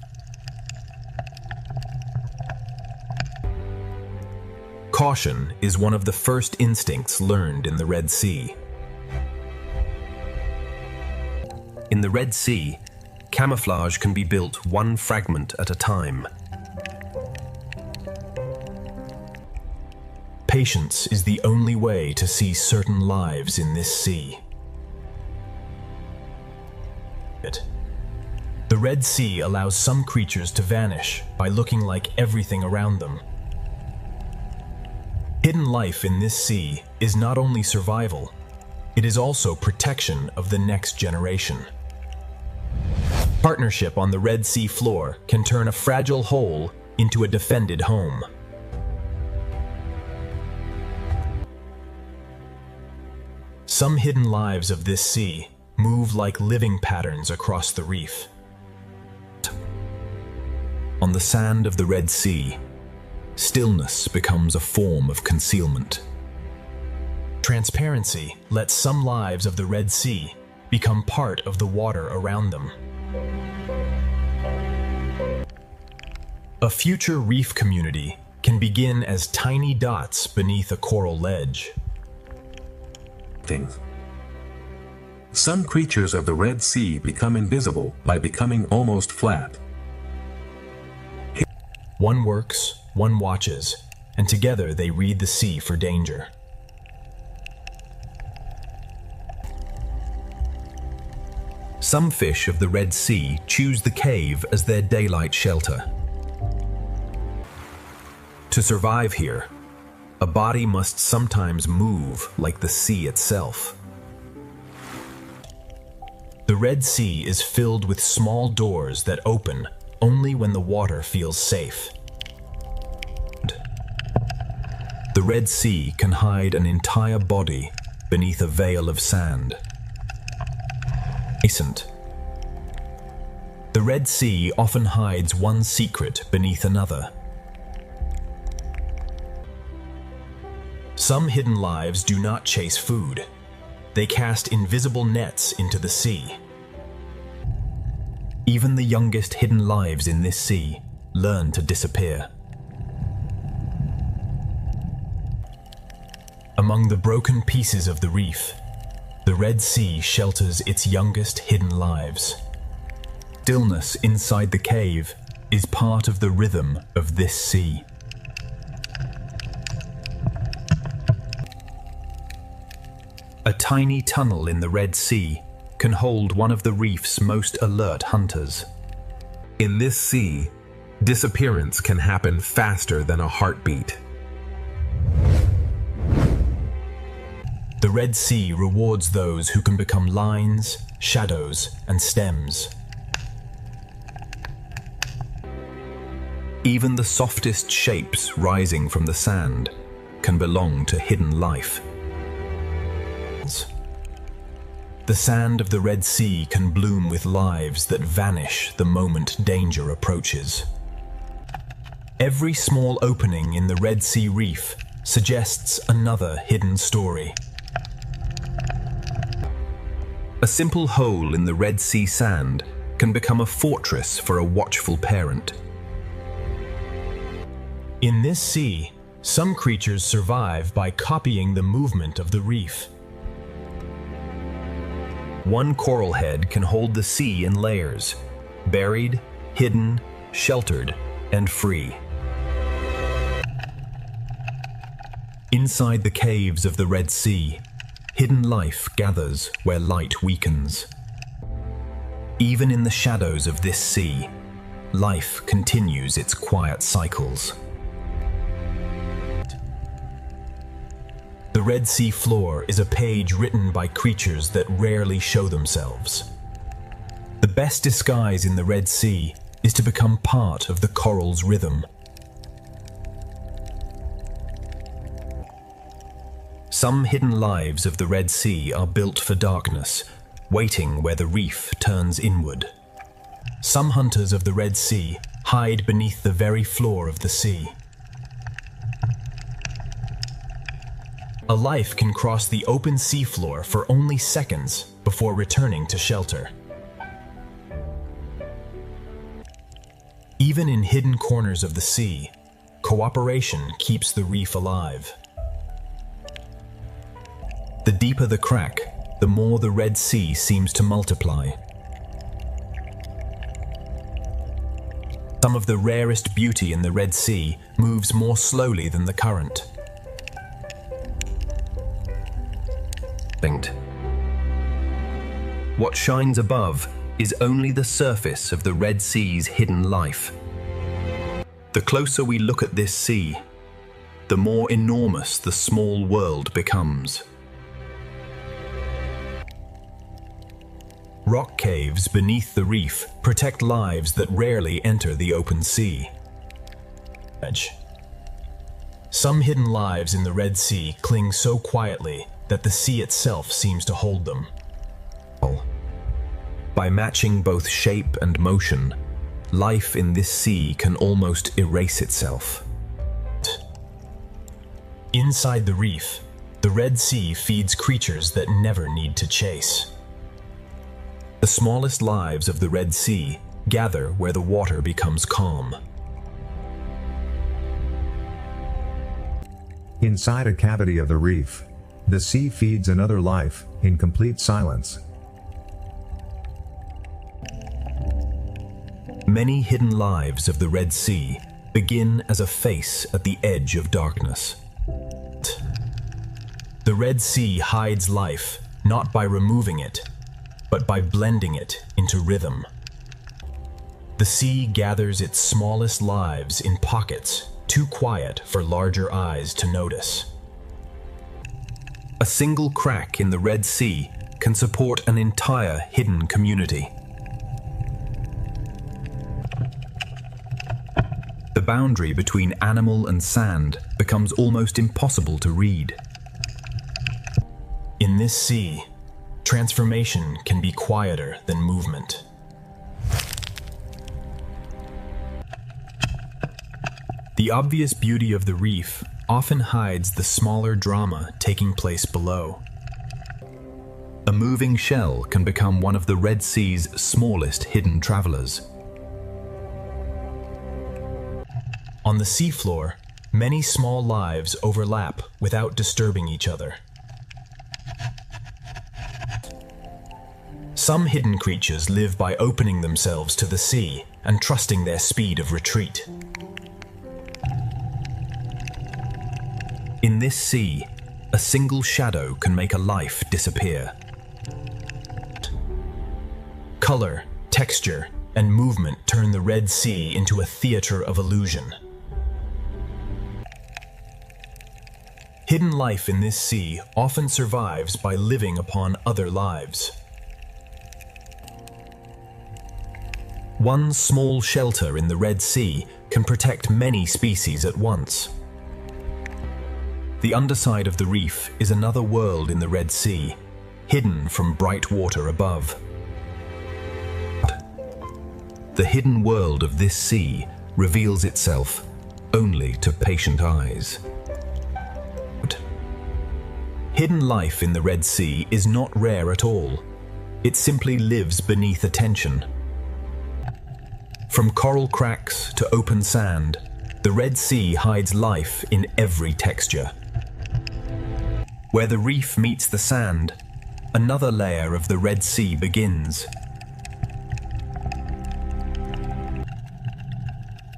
Caution is one of the first instincts learned in the Red Sea. In the Red Sea, camouflage can be built one fragment at a time. Patience is the only way to see certain lives in this sea. The Red Sea allows some creatures to vanish by looking like everything around them. Hidden life in this sea is not only survival, it is also protection of the next generation. Partnership on the Red Sea floor can turn a fragile hole into a defended home. Some hidden lives of this sea move like living patterns across the reef. On the sand of the Red Sea, stillness becomes a form of concealment. Transparency lets some lives of the Red Sea become part of the water around them. A future reef community can begin as tiny dots beneath a coral ledge. Some creatures of the Red Sea become invisible by becoming almost flat. One works, one watches, and together they read the sea for danger. Some fish of the Red Sea choose the cave as their daylight shelter. To survive here, a body must sometimes move like the sea itself. The Red Sea is filled with small doors that open only when the water feels safe. The Red Sea can hide an entire body beneath a veil of sand. The Red Sea often hides one secret beneath another. Some hidden lives do not chase food. They cast invisible nets into the sea. Even the youngest hidden lives in this sea learn to disappear. Among the broken pieces of the reef, The Red Sea shelters its youngest hidden lives. Stillness inside the cave is part of the rhythm of this sea. A tiny tunnel in the Red Sea can hold one of the reef's most alert hunters. In this sea, disappearance can happen faster than a heartbeat. The Red Sea rewards those who can become lines, shadows, and stems. Even the softest shapes rising from the sand can belong to hidden life. The sand of the Red Sea can bloom with lives that vanish the moment danger approaches. Every small opening in the Red Sea reef suggests another hidden story. A simple hole in the Red Sea sand can become a fortress for a watchful parent. In this sea, some creatures survive by copying the movement of the reef. One coral head can hold the sea in layers, buried, hidden, sheltered, and free. Inside the caves of the Red Sea, hidden life gathers where light weakens. Even in the shadows of this sea, life continues its quiet cycles. The Red Sea floor is a page written by creatures that rarely show themselves. The best disguise in the Red Sea is to become part of the coral's rhythm. Some hidden lives of the Red Sea are built for darkness, waiting where the reef turns inward. Some hunters of the Red Sea hide beneath the very floor of the sea. A life can cross the open seafloor for only seconds before returning to shelter. Even in hidden corners of the sea, cooperation keeps the reef alive. The deeper the crack, the more the Red Sea seems to multiply. Some of the rarest beauty in the Red Sea moves more slowly than the current. What shines above is only the surface of the Red Sea's hidden life. The closer we look at this sea, the more enormous the small world becomes. Rock caves beneath the reef protect lives that rarely enter the open sea. Some hidden lives in the Red Sea cling so quietly that the sea itself seems to hold them. By matching both shape and motion, life in this sea can almost erase itself. Inside the reef, the Red Sea feeds creatures that never need to chase. The smallest lives of the Red Sea gather where the water becomes calm. Inside a cavity of the reef, the sea feeds another life, in complete silence. Many hidden lives of the Red Sea begin as a face at the edge of darkness. The Red Sea hides life not by removing it, but by blending it into rhythm. The sea gathers its smallest lives in pockets too quiet for larger eyes to notice. A single crack in the Red Sea can support an entire hidden community. The boundary between animal and sand becomes almost impossible to read. In this sea, transformation can be quieter than movement. The obvious beauty of the reef often hides the smaller drama taking place below. A moving shell can become one of the Red Sea's smallest hidden travelers. On the seafloor, many small lives overlap without disturbing each other. Some hidden creatures live by opening themselves to the sea and trusting their speed of retreat. In this sea, a single shadow can make a life disappear. Color, texture, and movement turn the Red Sea into a theater of illusion. Hidden life in this sea often survives by living upon other lives. One small shelter in the Red Sea can protect many species at once. The underside of the reef is another world in the Red Sea, hidden from bright water above. The hidden world of this sea reveals itself only to patient eyes. Hidden life in the Red Sea is not rare at all. It simply lives beneath attention. From coral cracks to open sand, the Red Sea hides life in every texture. Where the reef meets the sand, another layer of the Red Sea begins.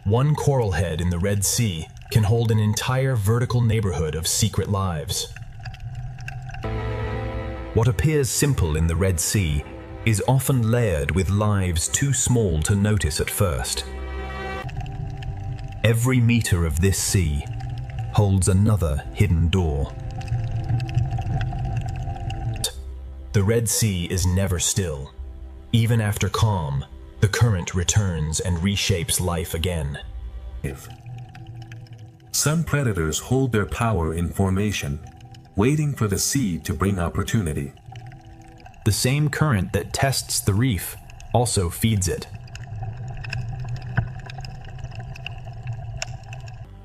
One coral head in the Red Sea can hold an entire vertical neighborhood of secret lives. What appears simple in the Red Sea is often layered with lives too small to notice at first. Every meter of this sea holds another hidden door. The Red Sea is never still. Even after calm, the current returns and reshapes life again. Some predators hold their power in formation, waiting for the sea to bring opportunity. The same current that tests the reef also feeds it.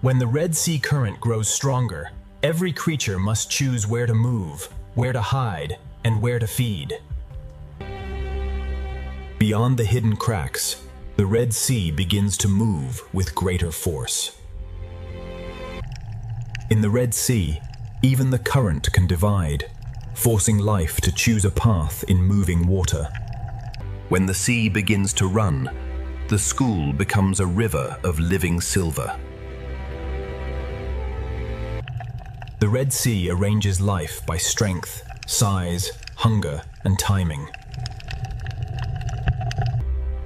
When the Red Sea current grows stronger, every creature must choose where to move, where to hide, and where to feed. Beyond the hidden cracks, the Red Sea begins to move with greater force. In the Red Sea, even the current can divide, forcing life to choose a path in moving water. When the sea begins to run, the school becomes a river of living silver. The Red Sea arranges life by strength, size, hunger, and timing.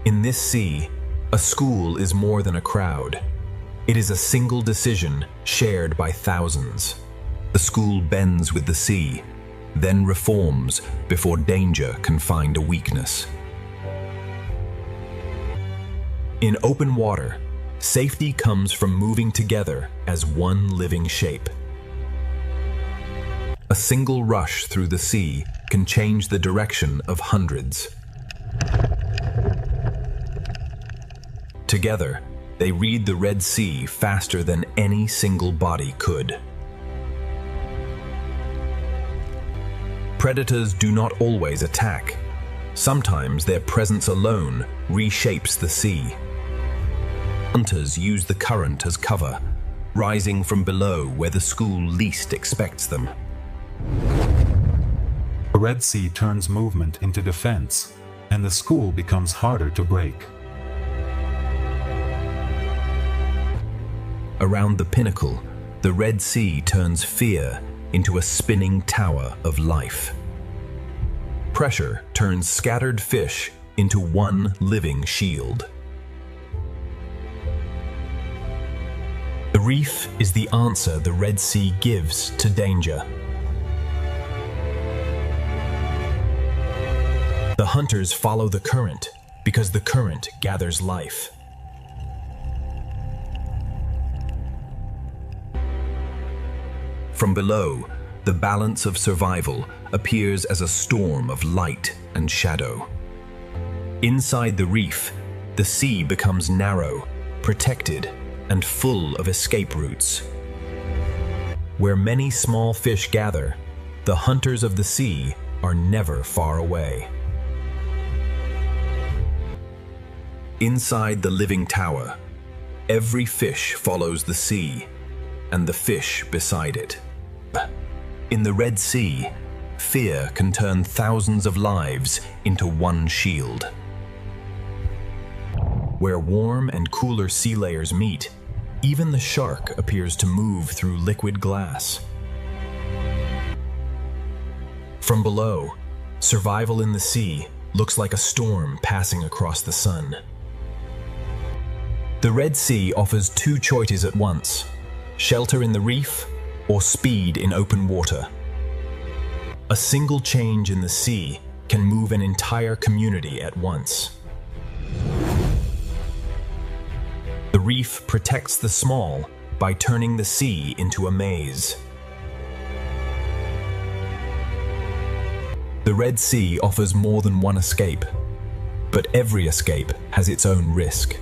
In this sea, a school is more than a crowd. It is a single decision shared by thousands. The school bends with the sea, then reforms before danger can find a weakness. In open water, safety comes from moving together as one living shape. A single rush through the sea can change the direction of hundreds. Together, they read the Red Sea faster than any single body could. Predators do not always attack. Sometimes their presence alone reshapes the sea. Hunters use the current as cover, rising from below where the school least expects them. The Red Sea turns movement into defense, and the school becomes harder to break. Around the pinnacle, the Red Sea turns fear into a spinning tower of life. Pressure turns scattered fish into one living shield. The reef is the answer the Red Sea gives to danger. The hunters follow the current because the current gathers life. From below, the balance of survival appears as a storm of light and shadow. Inside the reef, the sea becomes narrow, protected, and full of escape routes. Where many small fish gather, the hunters of the sea are never far away. Inside the living tower, every fish follows the sea, and the fish beside it. In the Red Sea, fear can turn thousands of lives into one shield. Where warm and cooler sea layers meet, even the shark appears to move through liquid glass. From below, survival in the sea looks like a storm passing across the sun. The Red Sea offers two choices at once: shelter in the reef or speed in open water. A single change in the sea can move an entire community at once. The reef protects the small by turning the sea into a maze. The Red Sea offers more than one escape, but every escape has its own risk.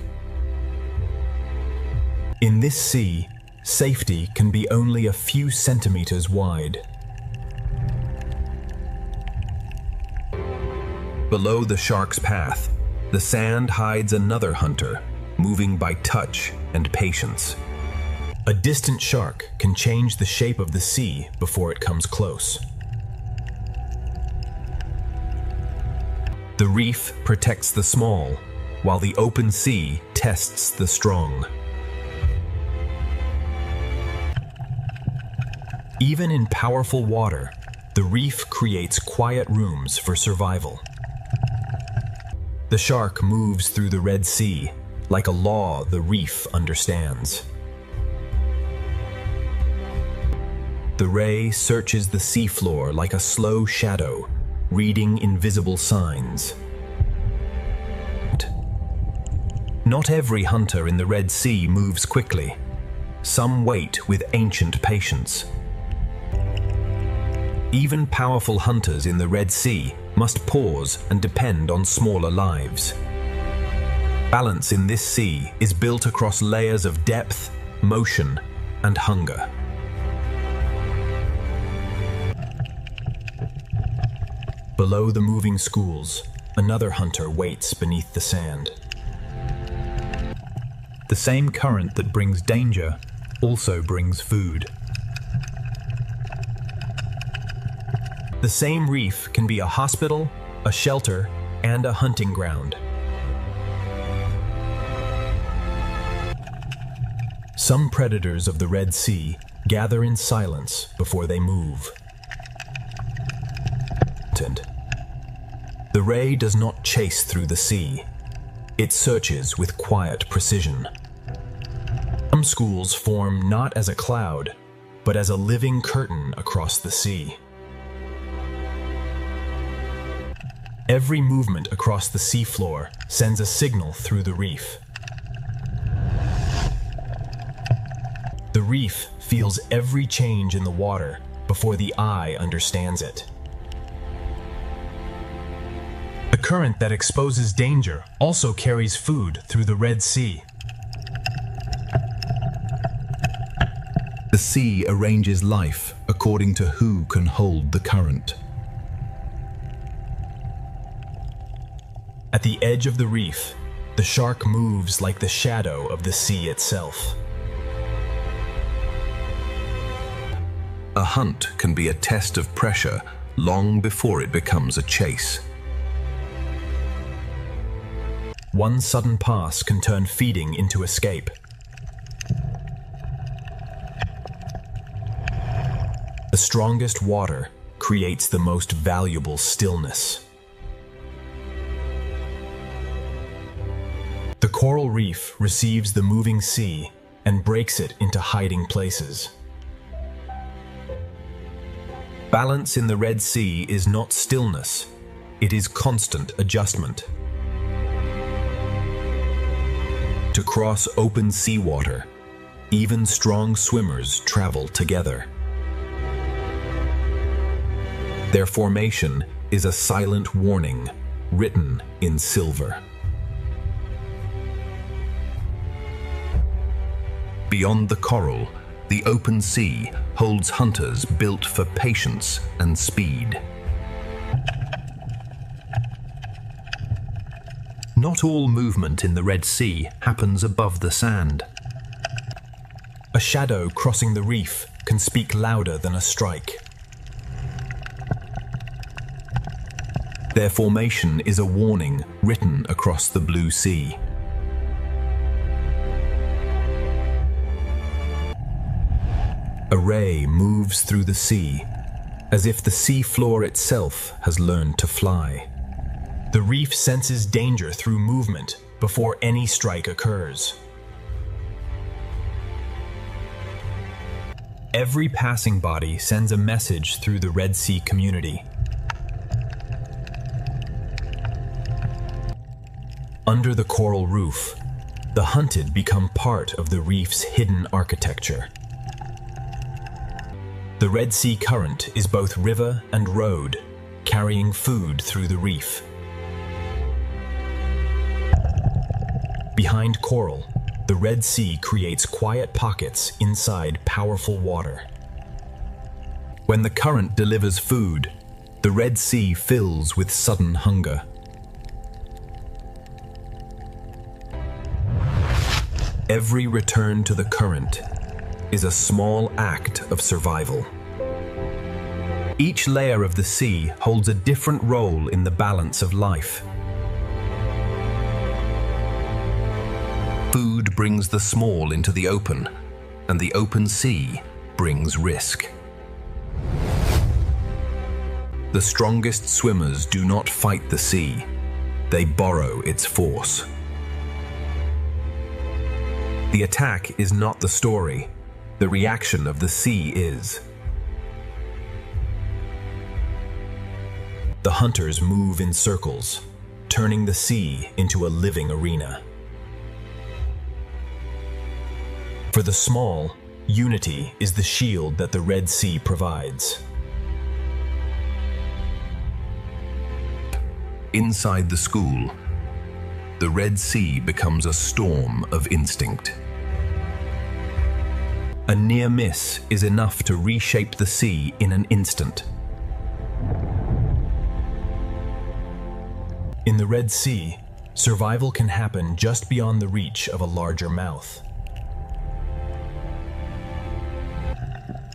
In this sea, safety can be only a few centimeters wide. Below the shark's path, the sand hides another hunter, moving by touch and patience. A distant shark can change the shape of the sea before it comes close. The reef protects the small, while the open sea tests the strong. Even in powerful water, the reef creates quiet rooms for survival. The shark moves through the Red Sea like a law the reef understands. The ray searches the seafloor like a slow shadow, reading invisible signs. Not every hunter in the Red Sea moves quickly. Some wait with ancient patience. Even powerful hunters in the Red Sea must pause and depend on smaller lives. Balance in this sea is built across layers of depth, motion, and hunger. Below the moving schools, another hunter waits beneath the sand. The same current that brings danger also brings food. The same reef can be a hospital, a shelter, and a hunting ground. Some predators of the Red Sea gather in silence before they move. The ray does not chase through the sea. It searches with quiet precision. Some schools form not as a cloud, but as a living curtain across the sea. Every movement across the seafloor sends a signal through the reef. The reef feels every change in the water before the eye understands it. The current that exposes danger also carries food through the Red Sea. The sea arranges life according to who can hold the current. At the edge of the reef, the shark moves like the shadow of the sea itself. A hunt can be a test of pressure long before it becomes a chase. One sudden pass can turn feeding into escape. The strongest water creates the most valuable stillness. The coral reef receives the moving sea and breaks it into hiding places. Balance in the Red Sea is not stillness, it is constant adjustment. To cross open seawater, even strong swimmers travel together. Their formation is a silent warning, written in silver. Beyond the coral, the open sea holds hunters built for patience and speed. Not all movement in the Red Sea happens above the sand. A shadow crossing the reef can speak louder than a strike. Their formation is a warning written across the blue sea. A ray moves through the sea, as if the sea floor itself has learned to fly. The reef senses danger through movement before any strike occurs. Every passing body sends a message through the Red Sea community. Under the coral roof, the hunted become part of the reef's hidden architecture. The Red Sea current is both river and road, carrying food through the reef. Behind coral, the Red Sea creates quiet pockets inside powerful water. When the current delivers food, the Red Sea fills with sudden hunger. Every return to the current is a small act of survival. Each layer of the sea holds a different role in the balance of life. Food brings the small into the open, and the open sea brings risk. The strongest swimmers do not fight the sea, they borrow its force. The attack is not the story, the reaction of the sea is. The hunters move in circles, turning the sea into a living arena. For the small, unity is the shield that the Red Sea provides. Inside the school, the Red Sea becomes a storm of instinct. A near miss is enough to reshape the sea in an instant. In the Red Sea, survival can happen just beyond the reach of a larger mouth.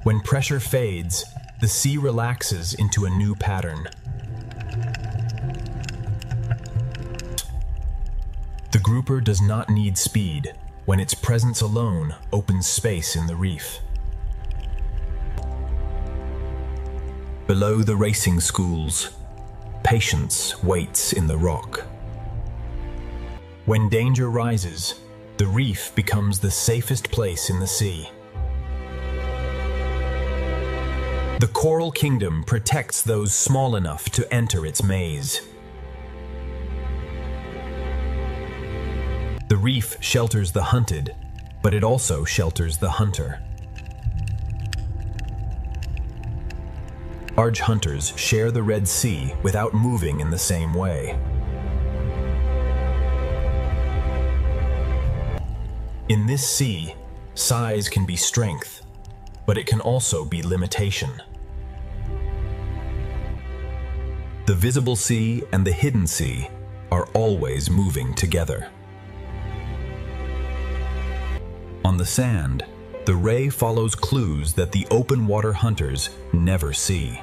When pressure fades, the sea relaxes into a new pattern. The grouper does not need speed when its presence alone opens space in the reef. Below the racing schools, patience waits in the rock. When danger rises, the reef becomes the safest place in the sea. The Coral Kingdom protects those small enough to enter its maze. The reef shelters the hunted, but it also shelters the hunter. Large hunters share the Red Sea without moving in the same way. In this sea, size can be strength, but it can also be limitation. The visible sea and the hidden sea are always moving together. On the sand, the ray follows clues that the open water hunters never see.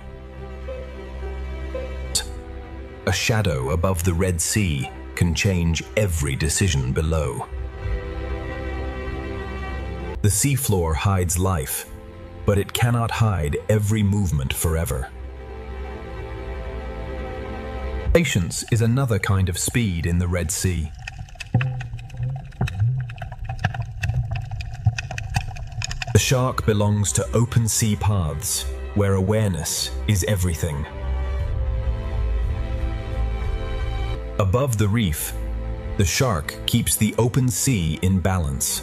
A shadow above the Red Sea can change every decision below. The seafloor hides life, but it cannot hide every movement forever. Patience is another kind of speed in the Red Sea. The shark belongs to open sea paths, where awareness is everything. Above the reef, the shark keeps the open sea in balance.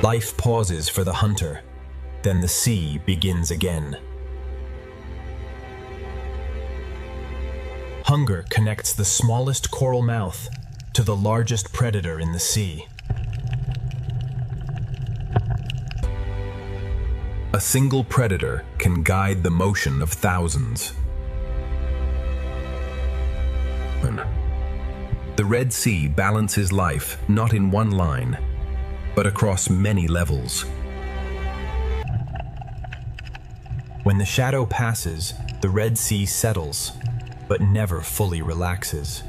Life pauses for the hunter, then the sea begins again. Hunger connects the smallest coral mouth to the largest predator in the sea. A single predator can guide the motion of thousands. The Red Sea balances life not in one line, but across many levels. When the shadow passes, the Red Sea settles, but never fully relaxes.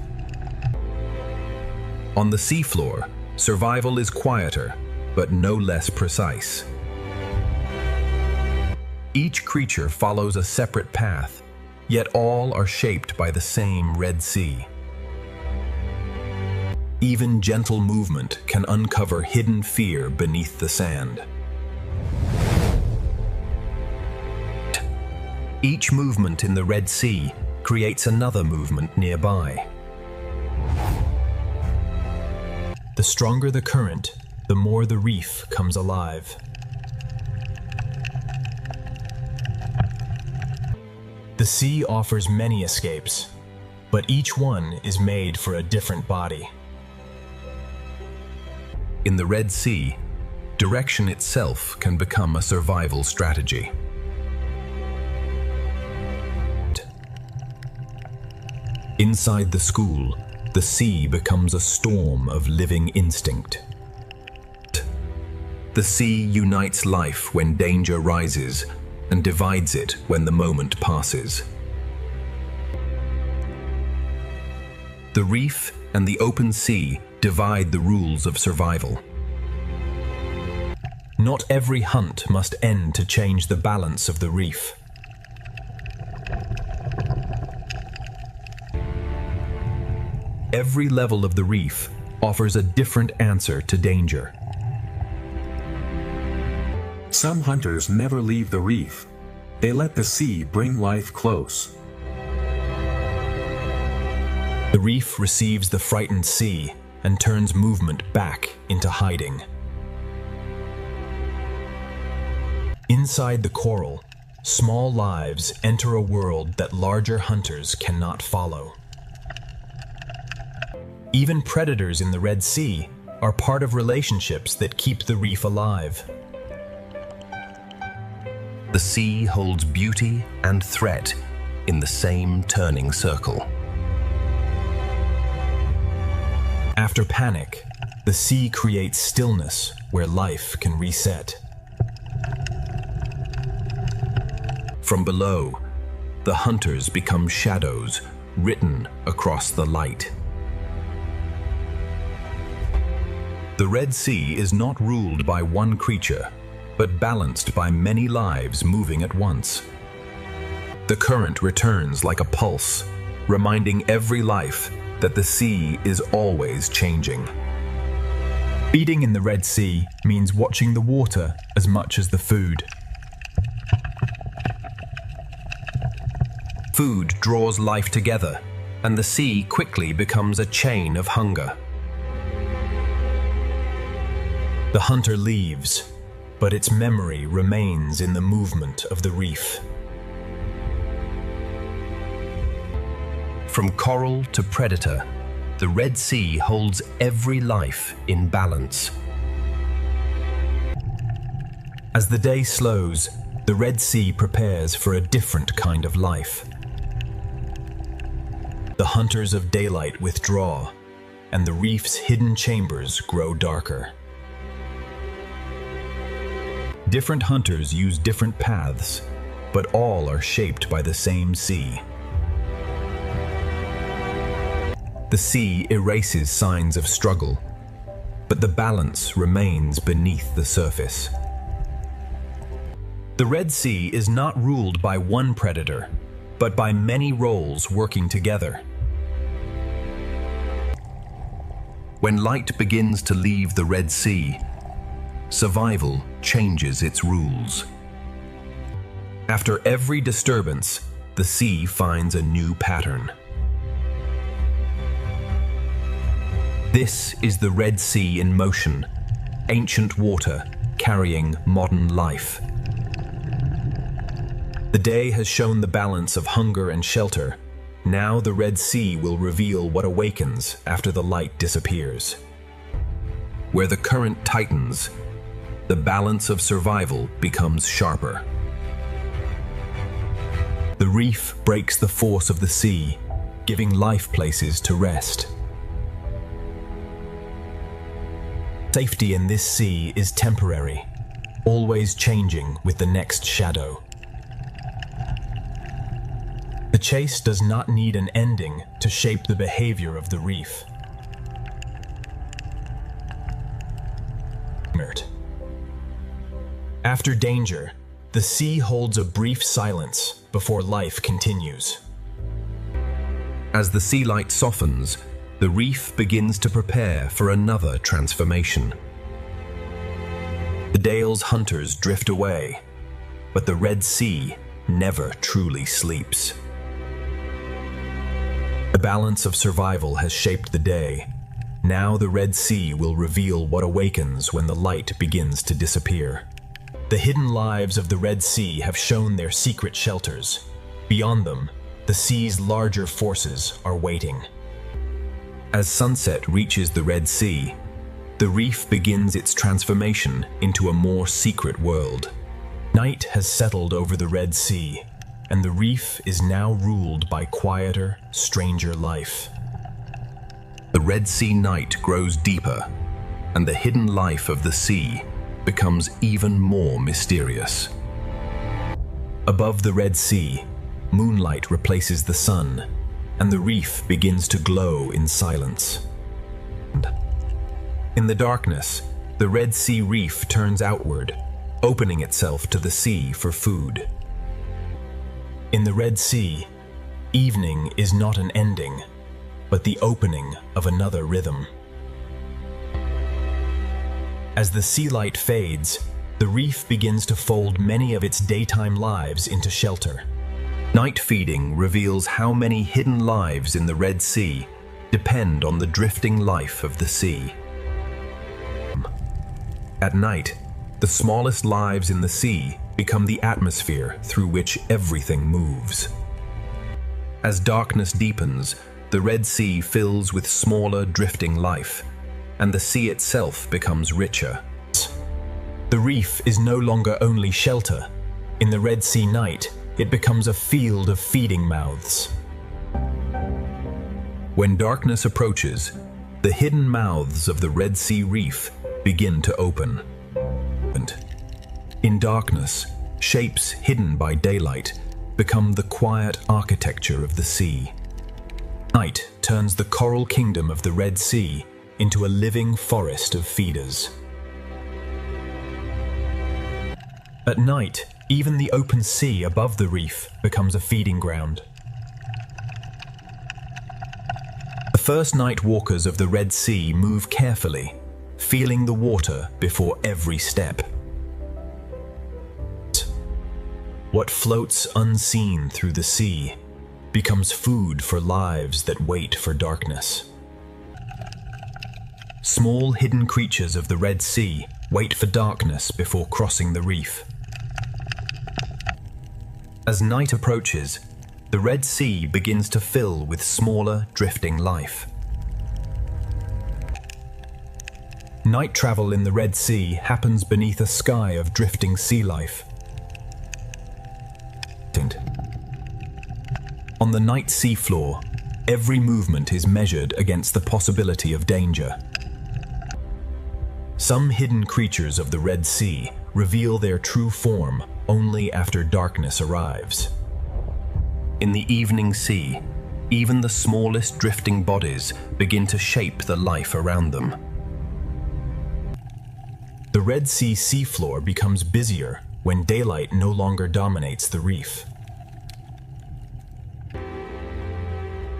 On the seafloor, survival is quieter, but no less precise. Each creature follows a separate path, yet all are shaped by the same Red Sea. Even gentle movement can uncover hidden fear beneath the sand. Each movement in the Red Sea creates another movement nearby. The stronger the current, the more the reef comes alive. The sea offers many escapes, but each one is made for a different body. In the Red Sea, direction itself can become a survival strategy. Inside the school, the sea becomes a storm of living instinct. The sea unites life when danger rises and divides it when the moment passes. The reef and the open sea divide the rules of survival. Not every hunt must end to change the balance of the reef. Every level of the reef offers a different answer to danger. Some hunters never leave the reef. They let the sea bring life close. The reef receives the frightened sea and turns movement back into hiding. Inside the coral, small lives enter a world that larger hunters cannot follow. Even predators in the Red Sea are part of relationships that keep the reef alive. The sea holds beauty and threat in the same turning circle. After panic, the sea creates stillness where life can reset. From below, the hunters become shadows written across the light. The Red Sea is not ruled by one creature, but balanced by many lives moving at once. The current returns like a pulse, reminding every life that the sea is always changing. Feeding in the Red Sea means watching the water as much as the food. Food draws life together, and the sea quickly becomes a chain of hunger. The hunter leaves, but its memory remains in the movement of the reef. From coral to predator, the Red Sea holds every life in balance. As the day slows, the Red Sea prepares for a different kind of life. The hunters of daylight withdraw, and the reef's hidden chambers grow darker. Different hunters use different paths, but all are shaped by the same sea. The sea erases signs of struggle, but the balance remains beneath the surface. The Red Sea is not ruled by one predator, but by many roles working together. When light begins to leave the Red Sea, survival changes its rules. After every disturbance, the sea finds a new pattern. This is the Red Sea in motion, ancient water carrying modern life. The day has shown the balance of hunger and shelter. Now the Red Sea will reveal what awakens after the light disappears. Where the current tightens, the balance of survival becomes sharper. The reef breaks the force of the sea, giving life places to rest. Safety in this sea is temporary, always changing with the next shadow. chase does not need an ending to shape the behavior of the reef. After danger, the sea holds a brief silence before life continues. As the sea light softens, the reef begins to prepare for another transformation. The Dale's hunters drift away, but the Red Sea never truly sleeps. The balance of survival has shaped the day. Now the Red Sea will reveal what awakens when the light begins to disappear. The hidden lives of the Red Sea have shown their secret shelters. Beyond them, the sea's larger forces are waiting. As sunset reaches the Red Sea, the reef begins its transformation into a more secret world. Night has settled over the Red Sea, and the reef is now ruled by quieter, stranger life. The Red Sea night grows deeper, and the hidden life of the sea becomes even more mysterious. Above the Red Sea, moonlight replaces the sun, and the reef begins to glow in silence. In the darkness, the Red Sea reef turns outward, opening itself to the sea for food. In the Red Sea, evening is not an ending, but the opening of another rhythm. As the sea light fades, the reef begins to fold many of its daytime lives into shelter. Night feeding reveals how many hidden lives in the Red Sea depend on the drifting life of the sea. At night, the smallest lives in the sea become the atmosphere through which everything moves. As darkness deepens, the Red Sea fills with smaller drifting life, and the sea itself becomes richer. The reef is no longer only shelter. In the Red Sea night, it becomes a field of feeding mouths. When darkness approaches, the hidden mouths of the Red Sea reef begin to open. And in darkness, shapes hidden by daylight become the quiet architecture of the sea. Night turns the coral kingdom of the Red Sea into a living forest of feeders. At night, even the open sea above the reef becomes a feeding ground. The first night walkers of the Red Sea move carefully, feeling the water before every step. What floats unseen through the sea becomes food for lives that wait for darkness. Small hidden creatures of the Red Sea wait for darkness before crossing the reef. As night approaches, the Red Sea begins to fill with smaller, drifting life. Night travel in the Red Sea happens beneath a sky of drifting sea life. On the night seafloor, every movement is measured against the possibility of danger. Some hidden creatures of the Red Sea reveal their true form only after darkness arrives. In the evening sea, even the smallest drifting bodies begin to shape the life around them. The Red Sea seafloor becomes busier when daylight no longer dominates the reef.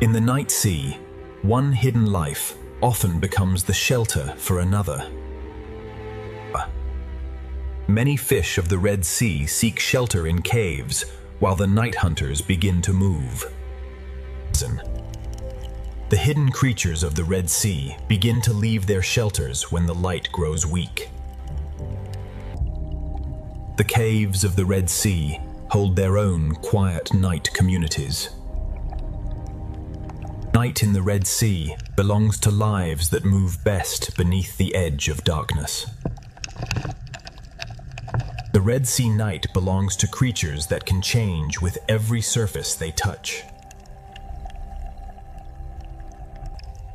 In the night sea, one hidden life often becomes the shelter for another. Many fish of the Red Sea seek shelter in caves while the night hunters begin to move. The hidden creatures of the Red Sea begin to leave their shelters when the light grows weak. The caves of the Red Sea hold their own quiet night communities. Night in the Red Sea belongs to lives that move best beneath the edge of darkness. The Red Sea night belongs to creatures that can change with every surface they touch.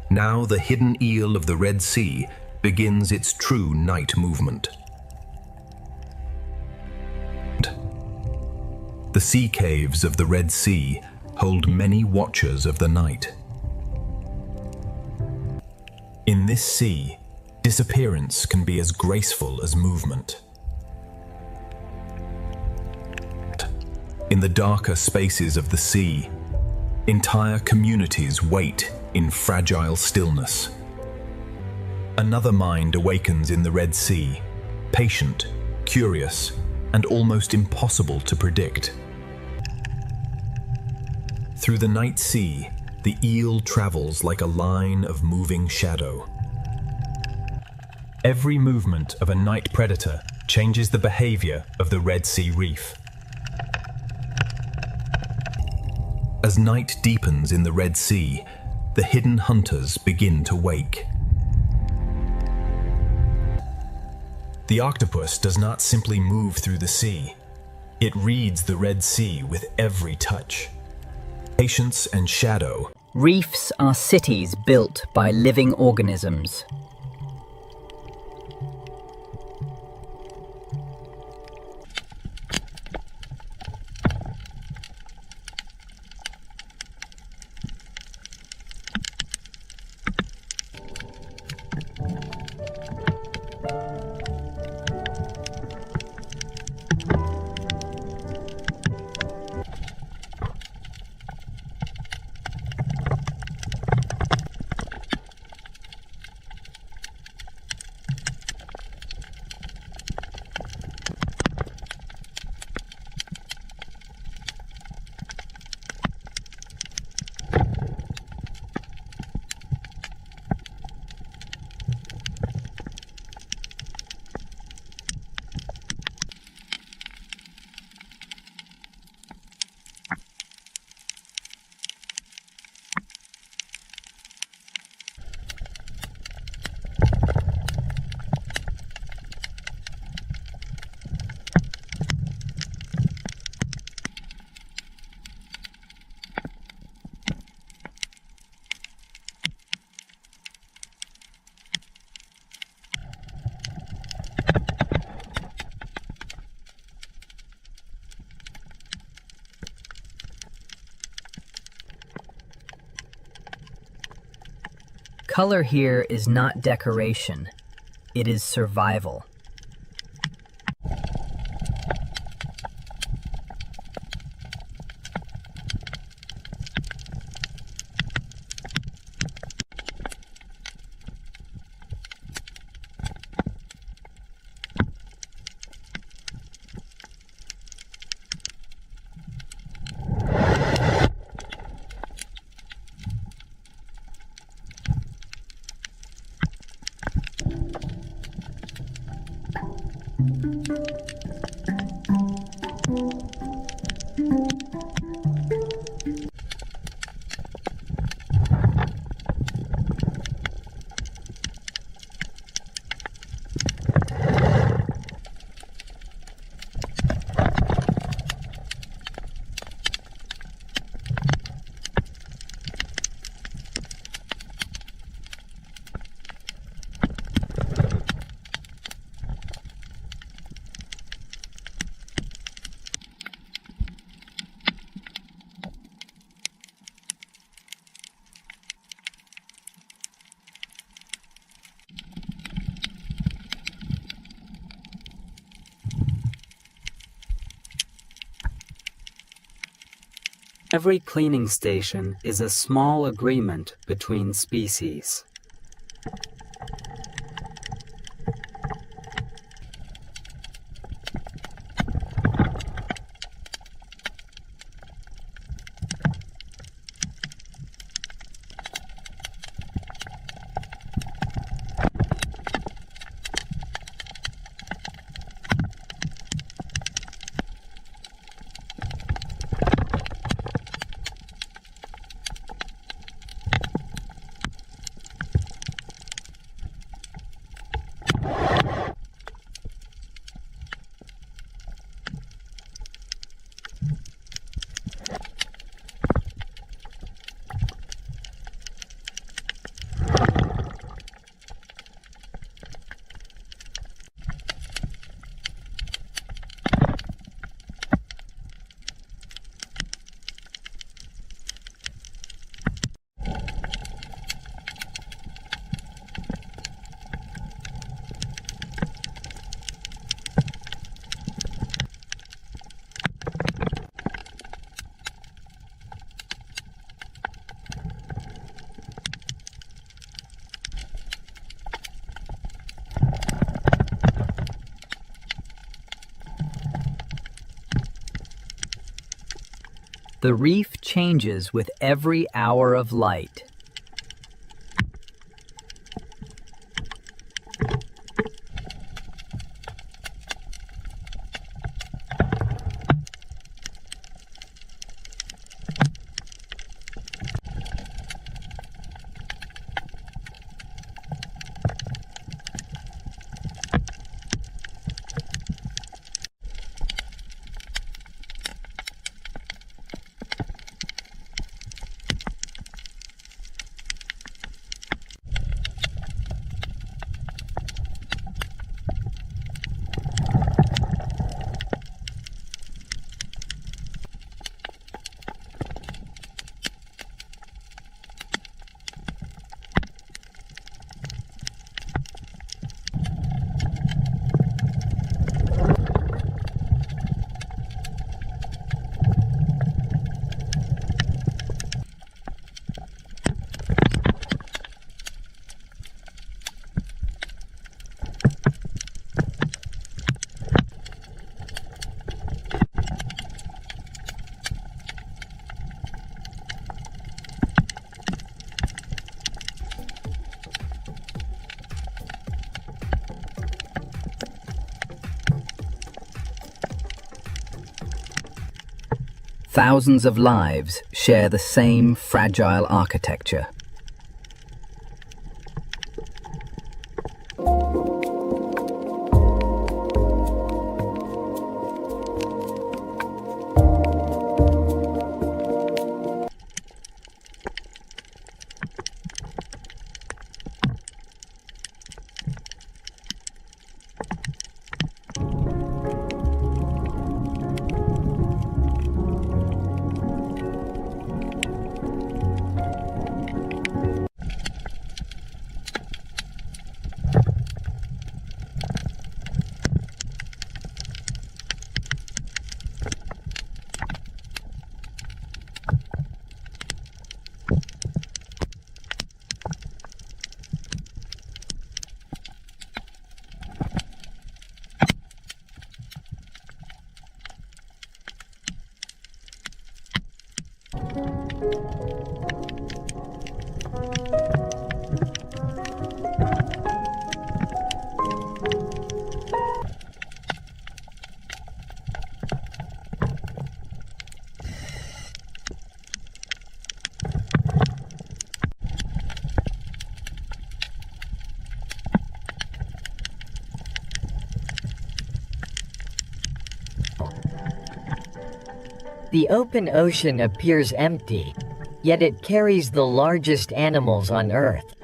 Now the hidden eel of the Red Sea begins its true night movement. The sea caves of the Red Sea hold many watchers of the night. In this sea, disappearance can be as graceful as movement. In the darker spaces of the sea, entire communities wait in fragile stillness. Another mind awakens in the Red Sea, patient, curious, and almost impossible to predict. Through the night sea, the eel travels like a line of moving shadow. Every movement of a night predator changes the behavior of the Red Sea reef. As night deepens in the Red Sea, the hidden hunters begin to wake. The octopus does not simply move through the sea. It reads the Red Sea with every touch. Patience and shadow. Reefs are cities built by living organisms. Color here is not decoration, it is survival. Every cleaning station is a small agreement between species. The reef changes with every hour of light. Thousands of lives share the same fragile architecture. The open ocean appears empty, yet it carries the largest animals on Earth.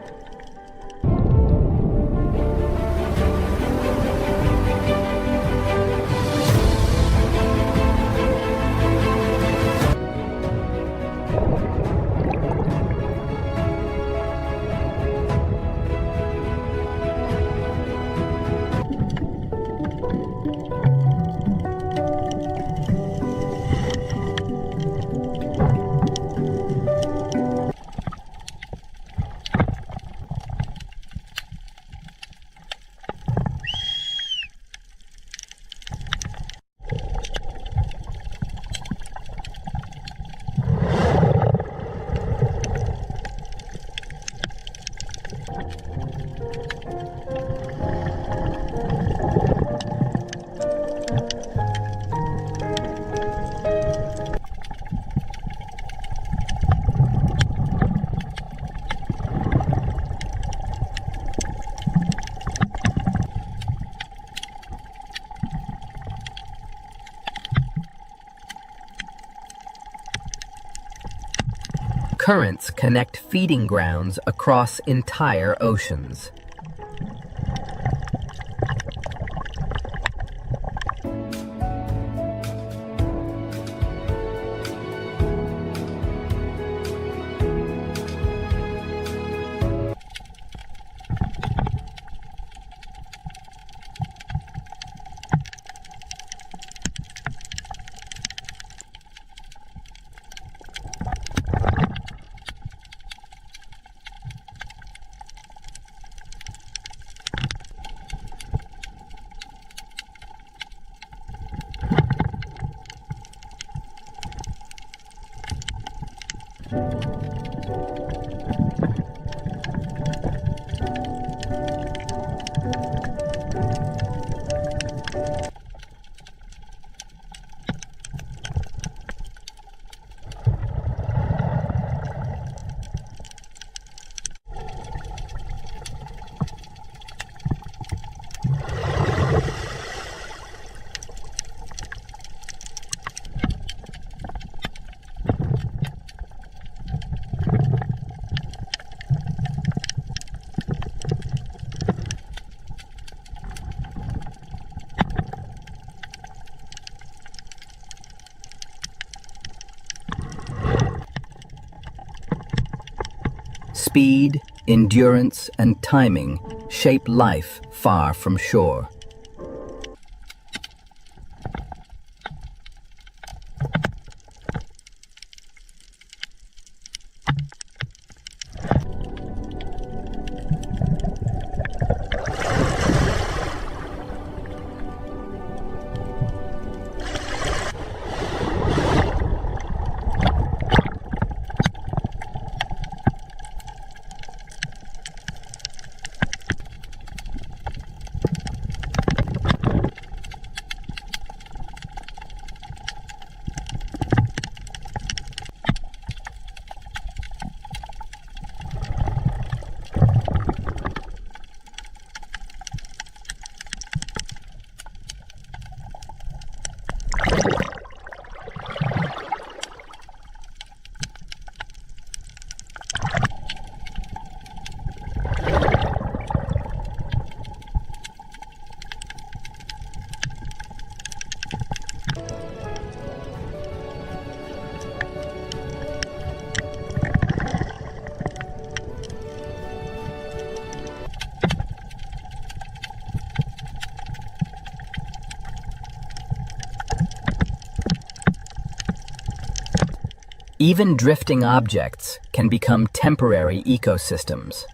Currents connect feeding grounds across entire oceans. speed, endurance, and timing shape life far from shore. Even drifting objects can become temporary ecosystems.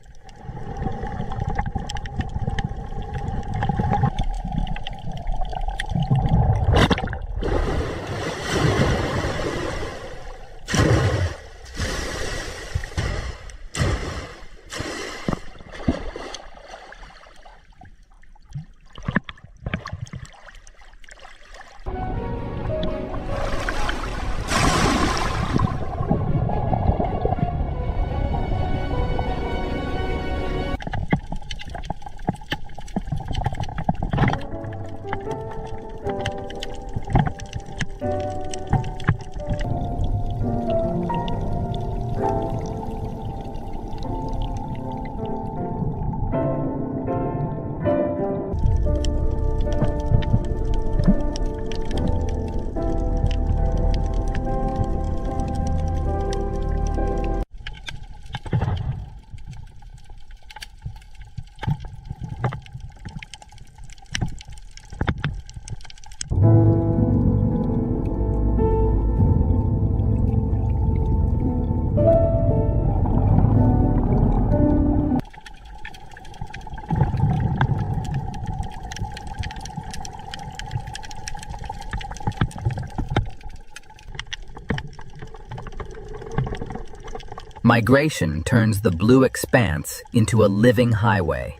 Migration turns the blue expanse into a living highway.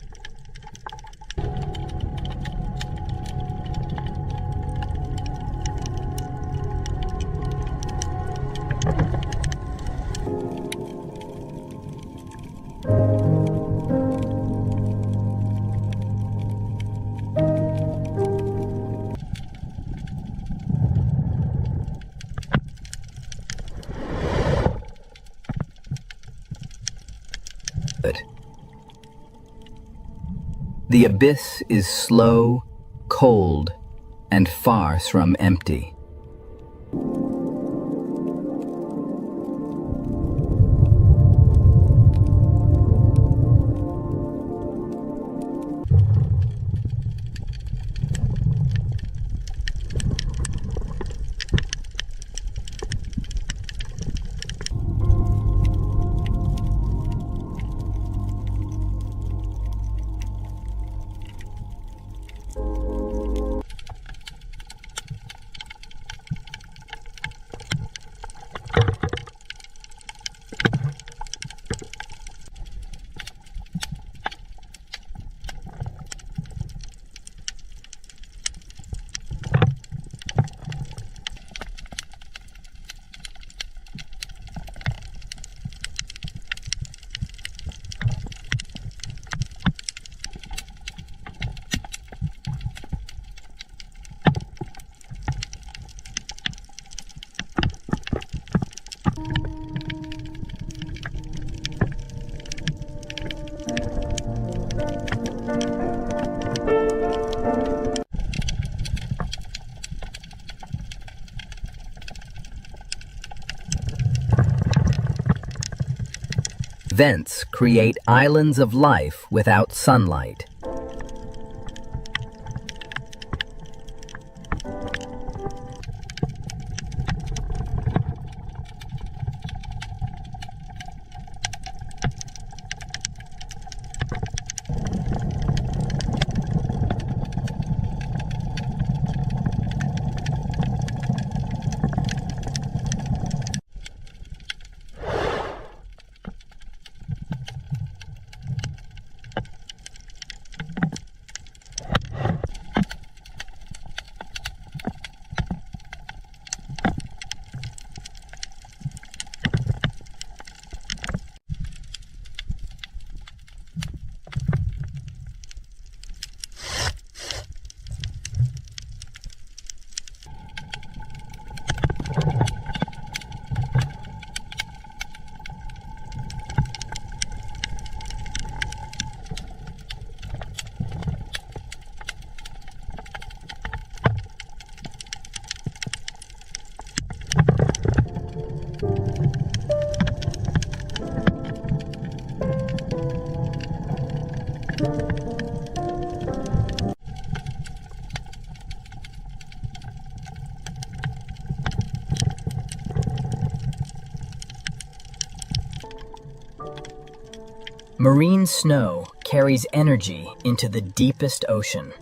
The abyss is slow, cold, and far from empty. Vents create islands of life without sunlight. Marine snow carries energy into the deepest ocean.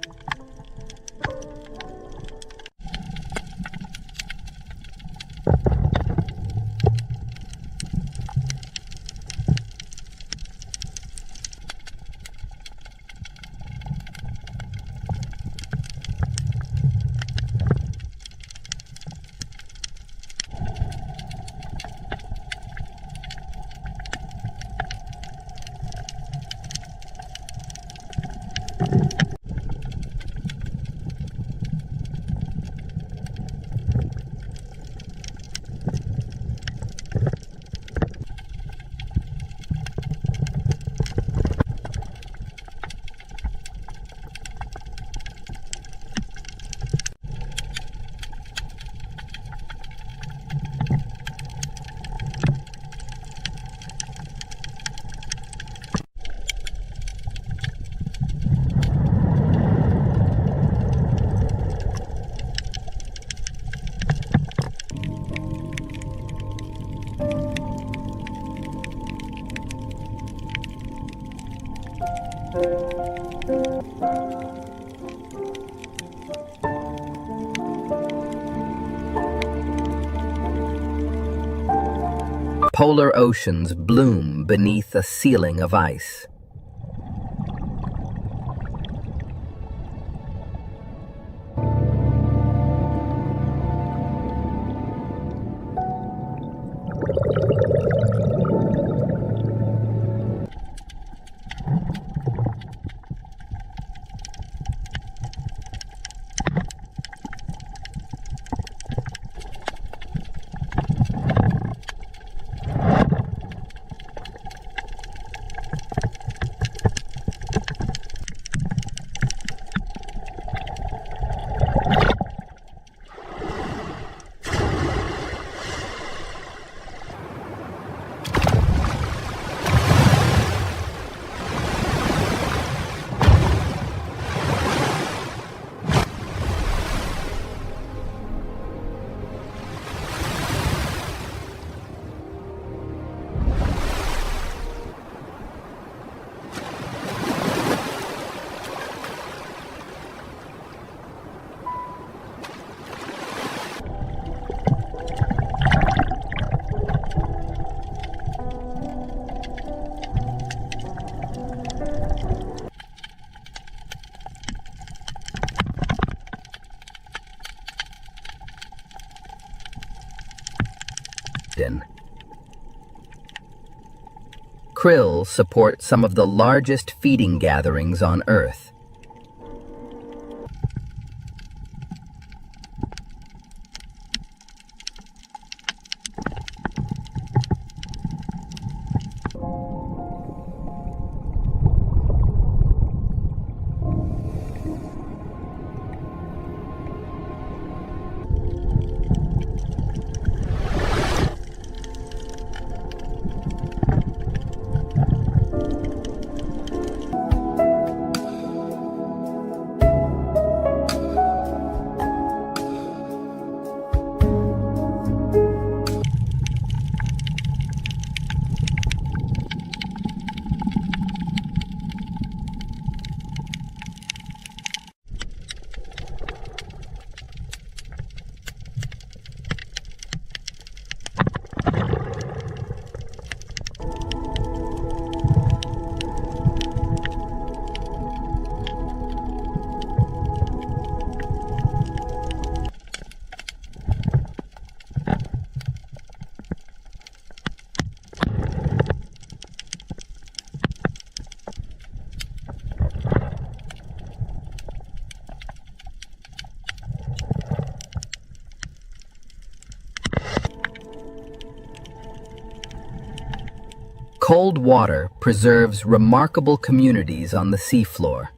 Polar oceans bloom beneath a ceiling of ice. Krill support some of the largest feeding gatherings on Earth. Cold water preserves remarkable communities on the seafloor.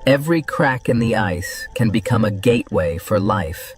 Every crack in the ice can become a gateway for life.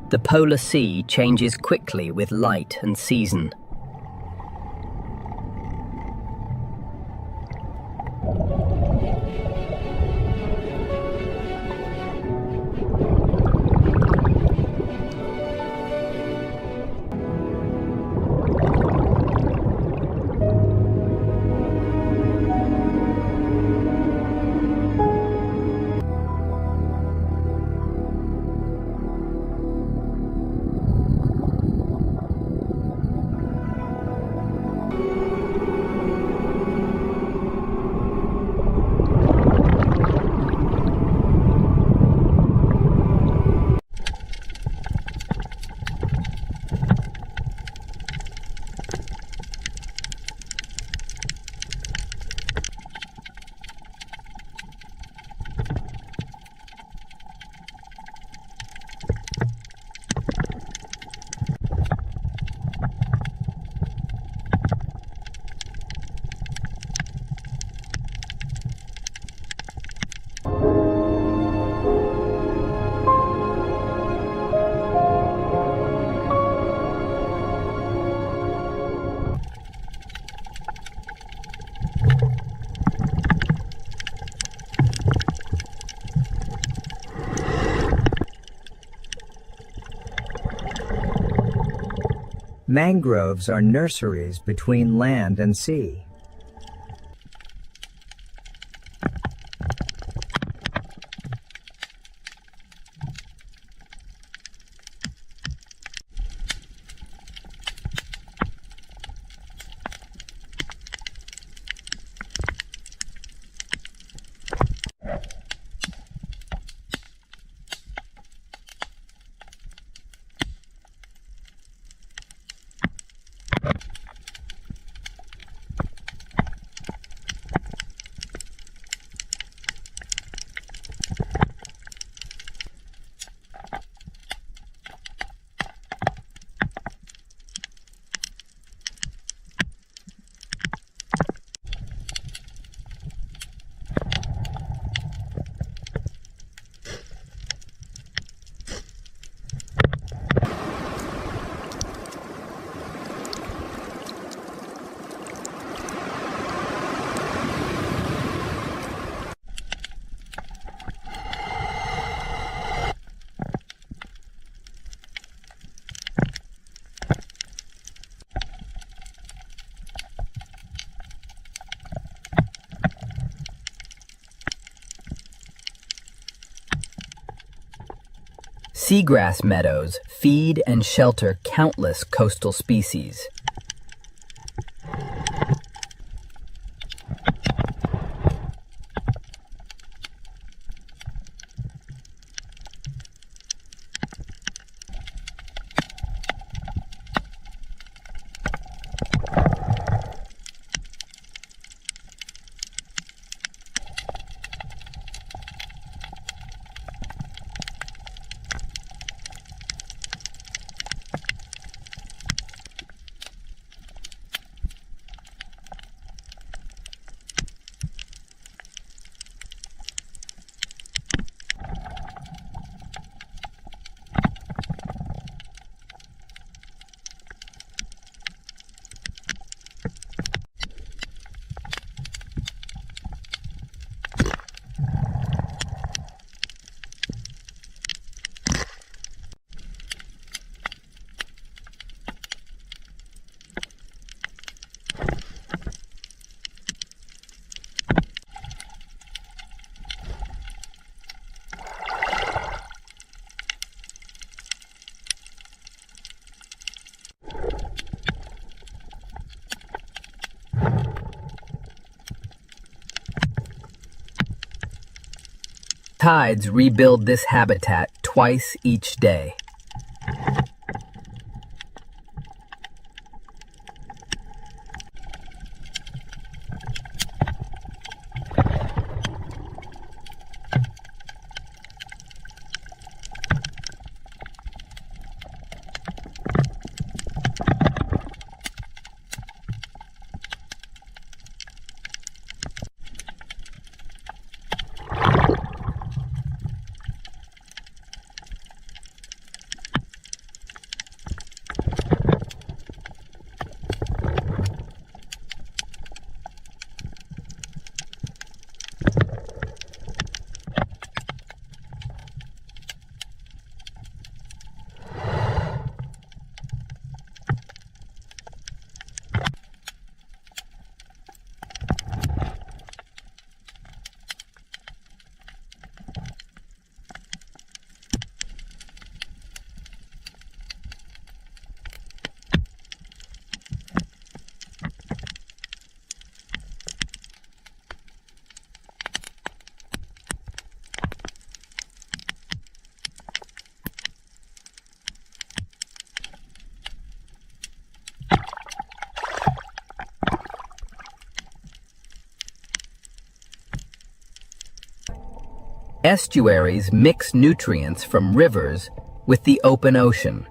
The polar sea changes quickly with light and season. Mangroves are nurseries between land and sea. Seagrass meadows feed and shelter countless coastal species. Tides rebuild this habitat twice each day. Estuaries mix nutrients from rivers with the open ocean.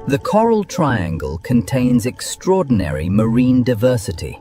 The Coral Triangle contains extraordinary marine diversity.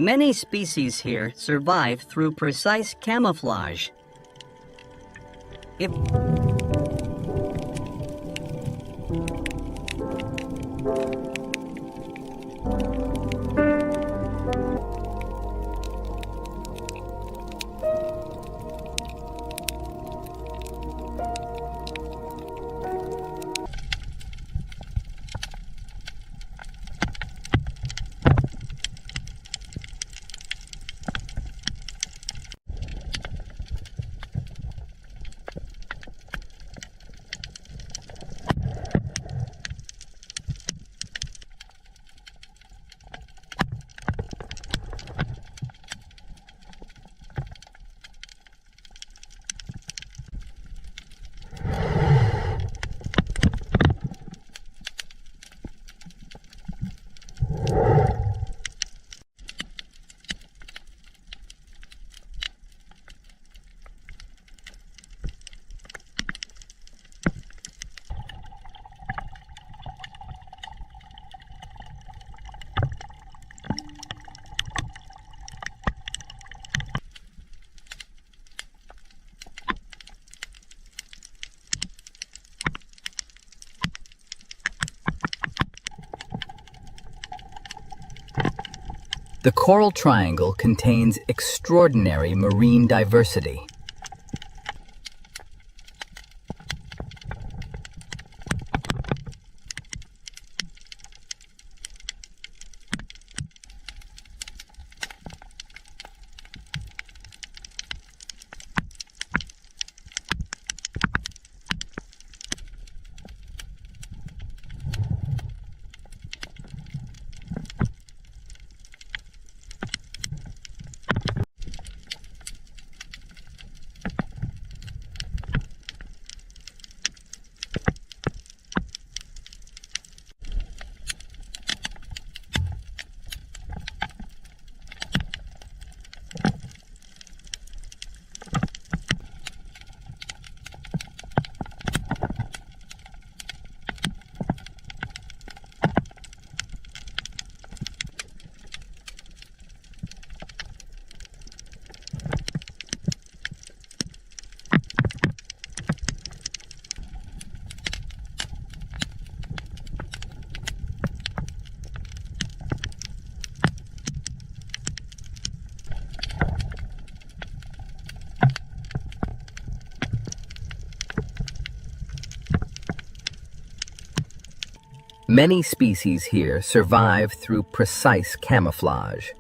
Many species here survive through precise camouflage. If The Coral Triangle contains extraordinary marine diversity. Many species here survive through precise camouflage.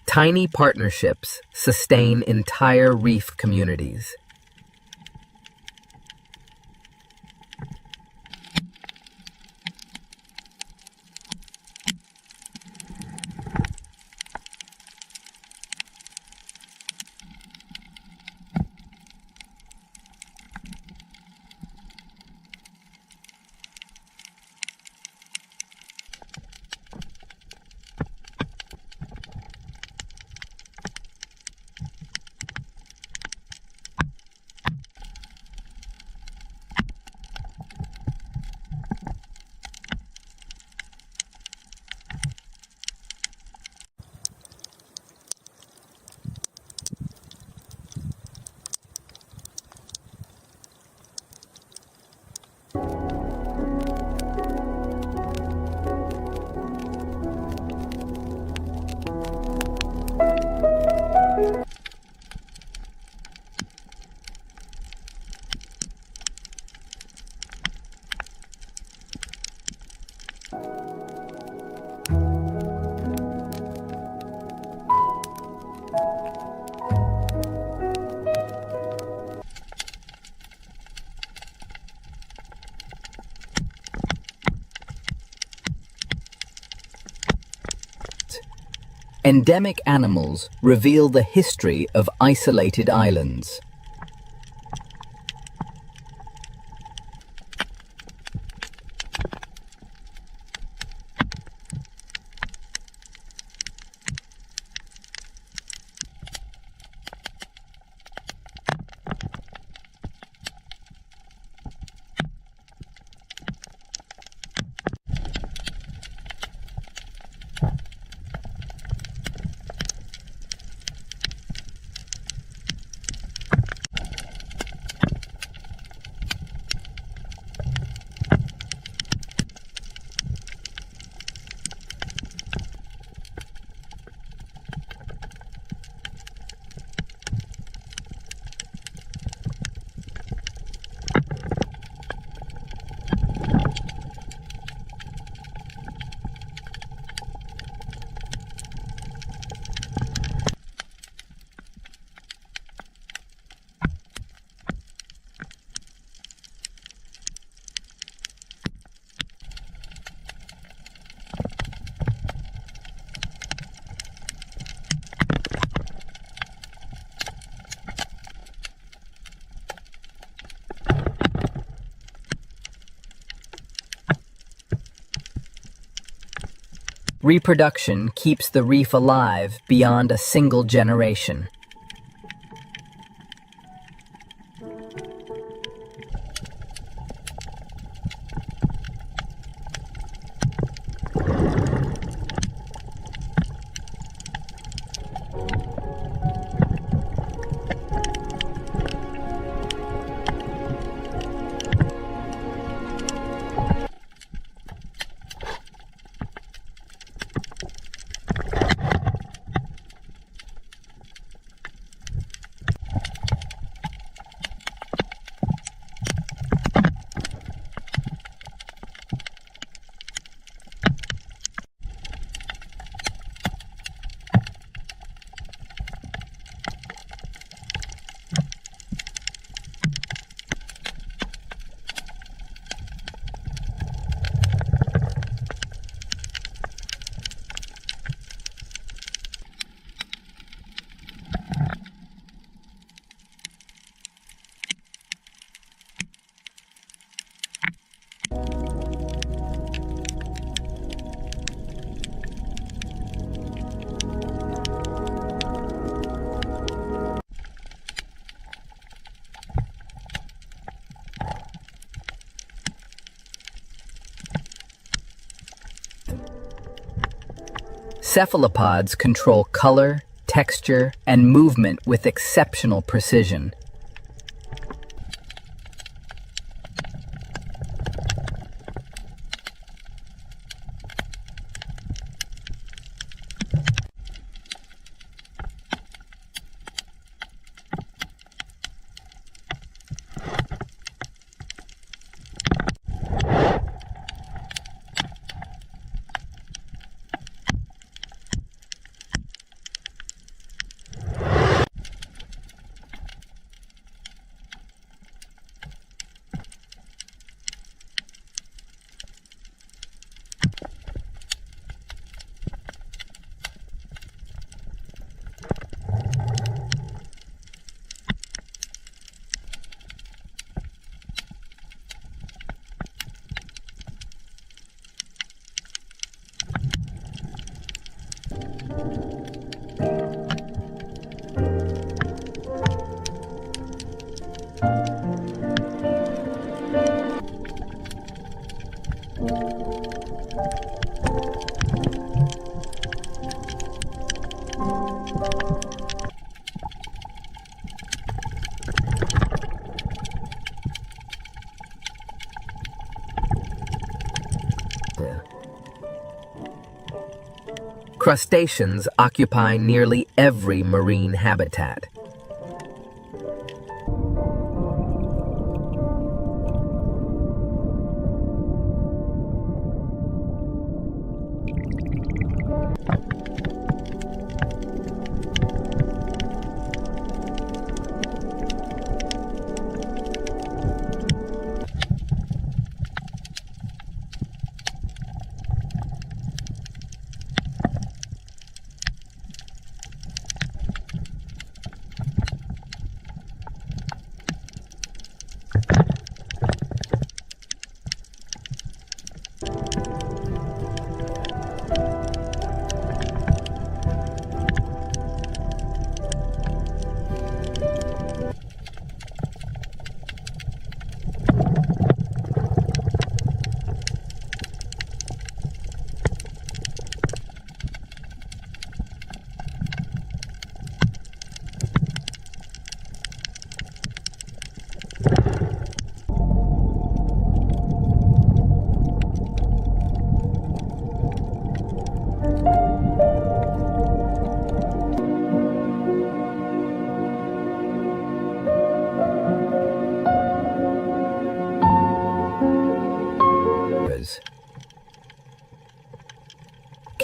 Tiny partnerships sustain entire reef communities. Endemic animals reveal the history of isolated islands. Reproduction keeps the reef alive beyond a single generation. Cephalopods control color, texture, and movement with exceptional precision. Crustaceans occupy nearly every marine habitat.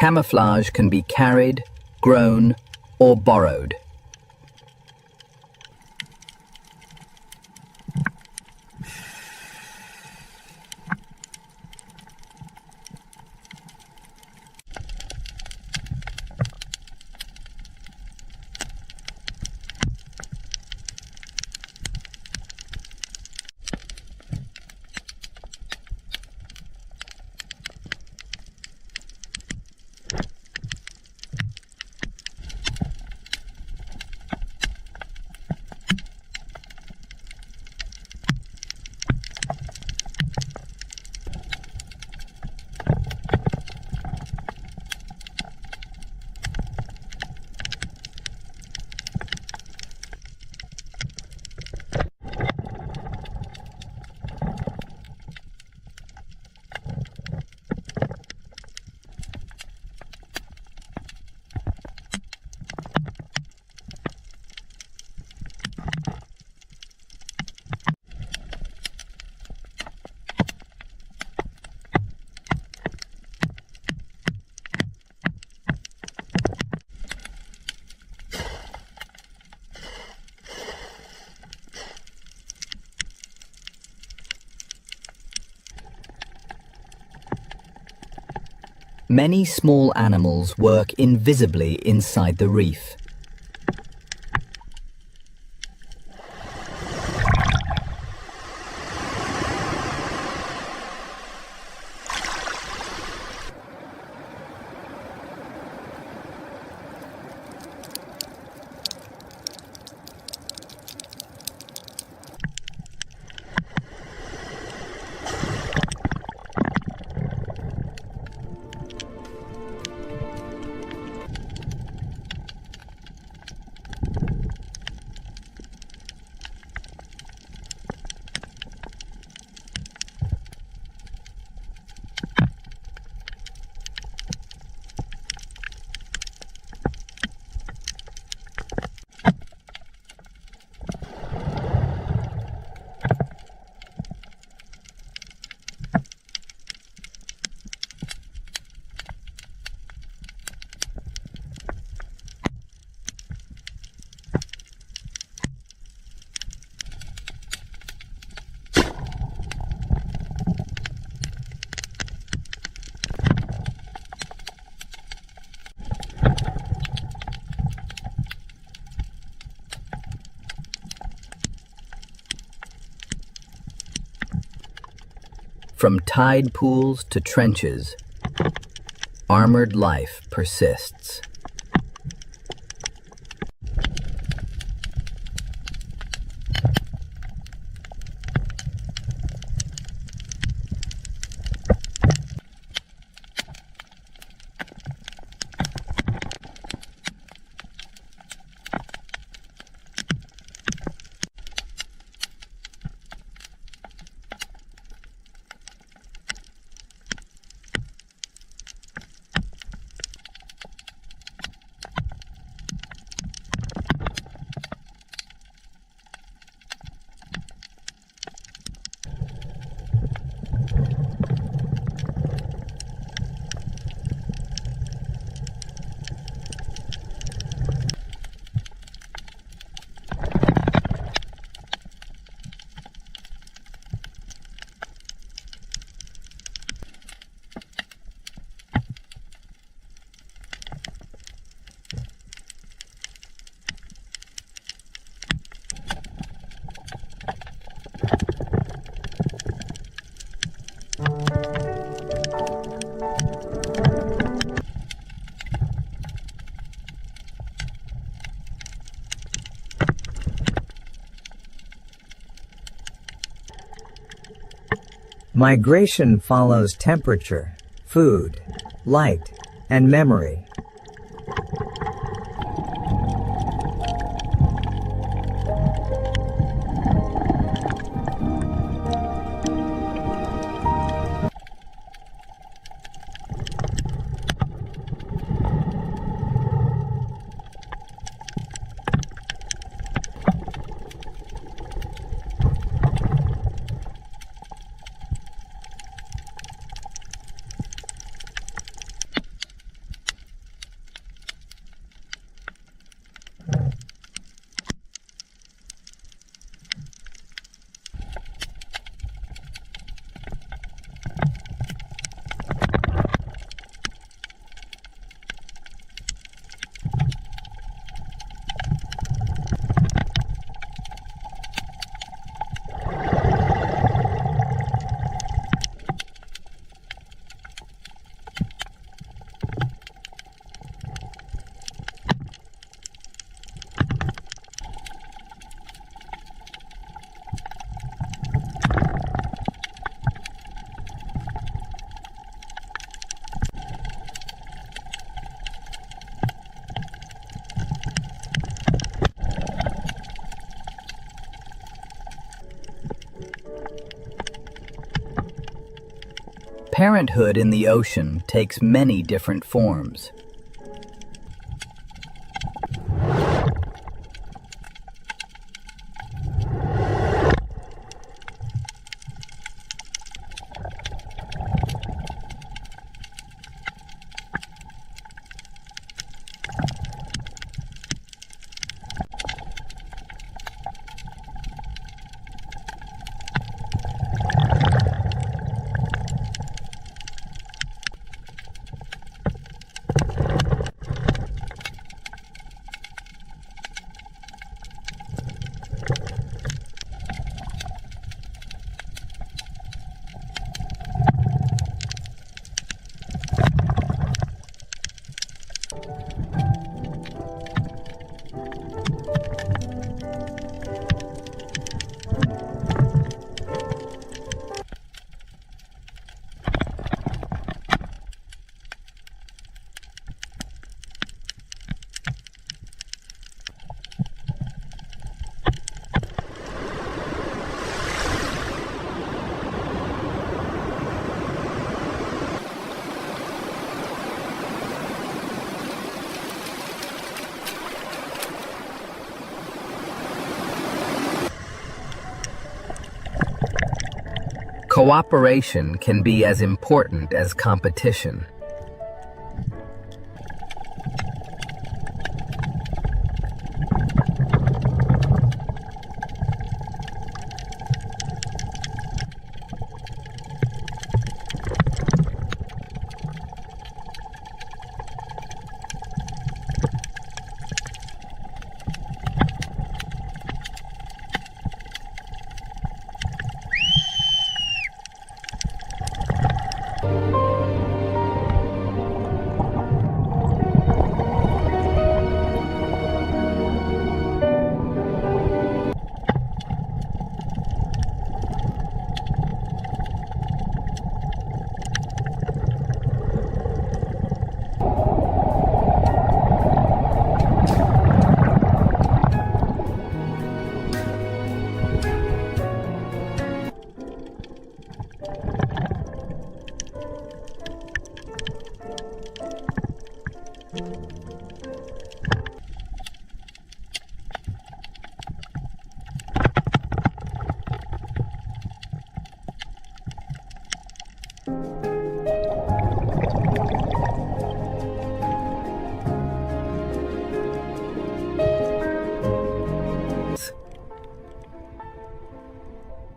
Camouflage can be carried, grown, or borrowed. Many small animals work invisibly inside the reef. From tide pools to trenches, armored life persists. Migration follows temperature, food, light, and memory. Parenthood in the ocean takes many different forms. Cooperation can be as important as competition.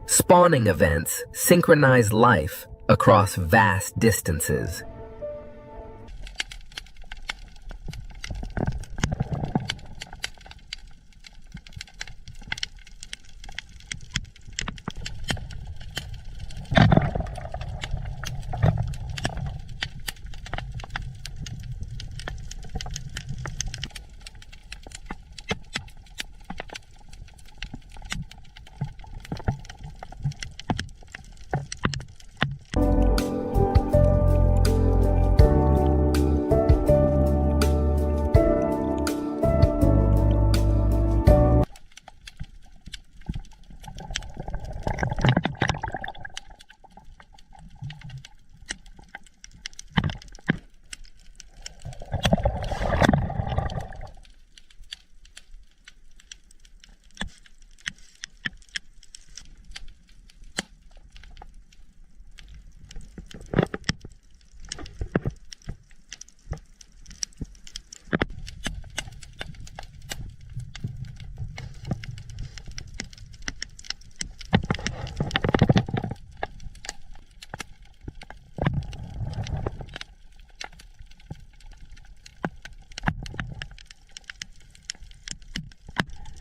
Spawning events synchronize life across vast distances.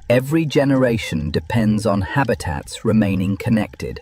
Every generation depends on habitats remaining connected.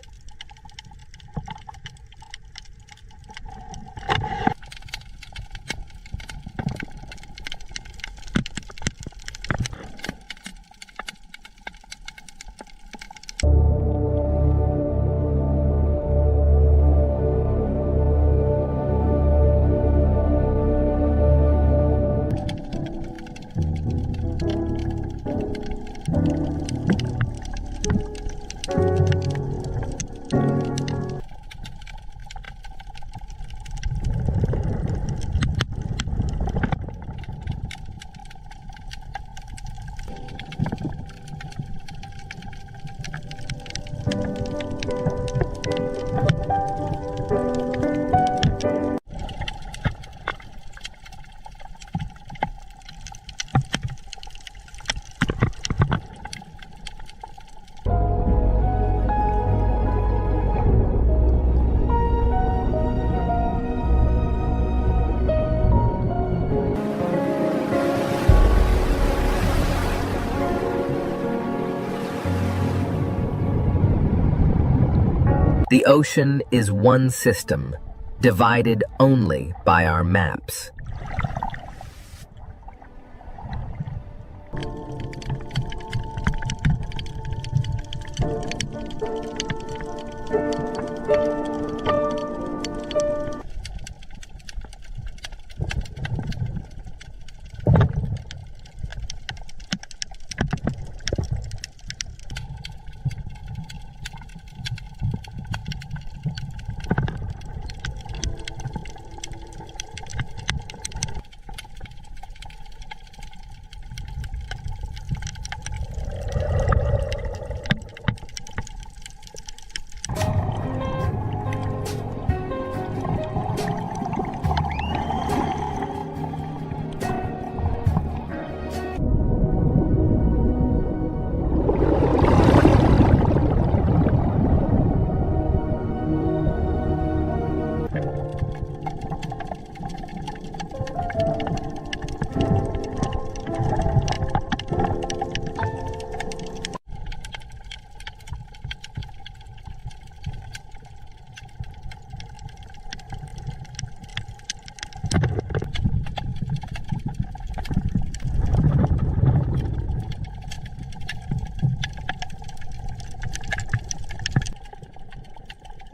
The ocean is one system, divided only by our maps.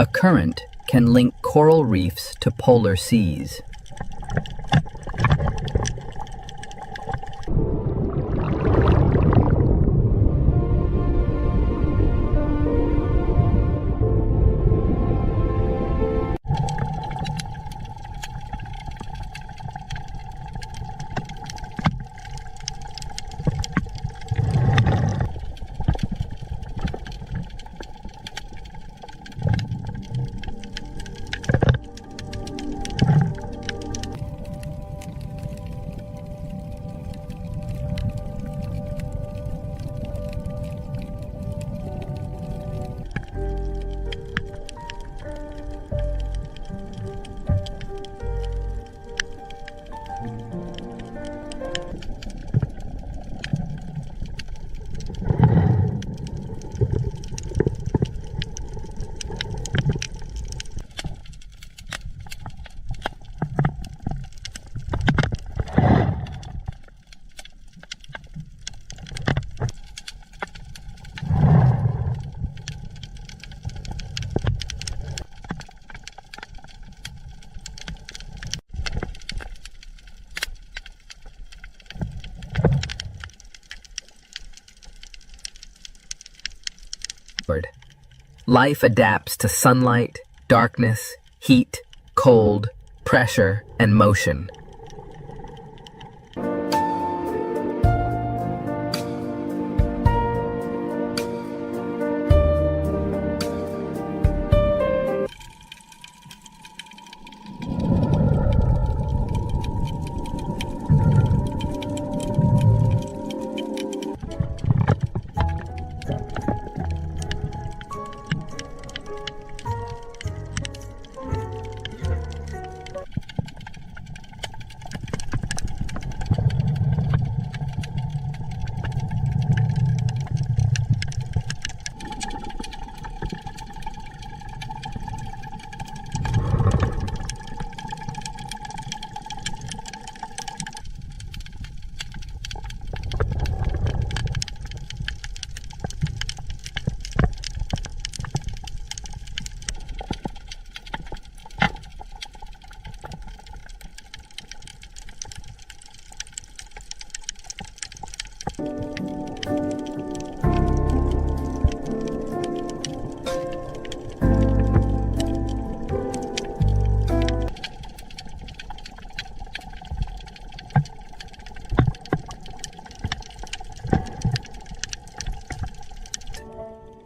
A current can link coral reefs to polar seas. Life adapts to sunlight, darkness, heat, cold, pressure, and motion.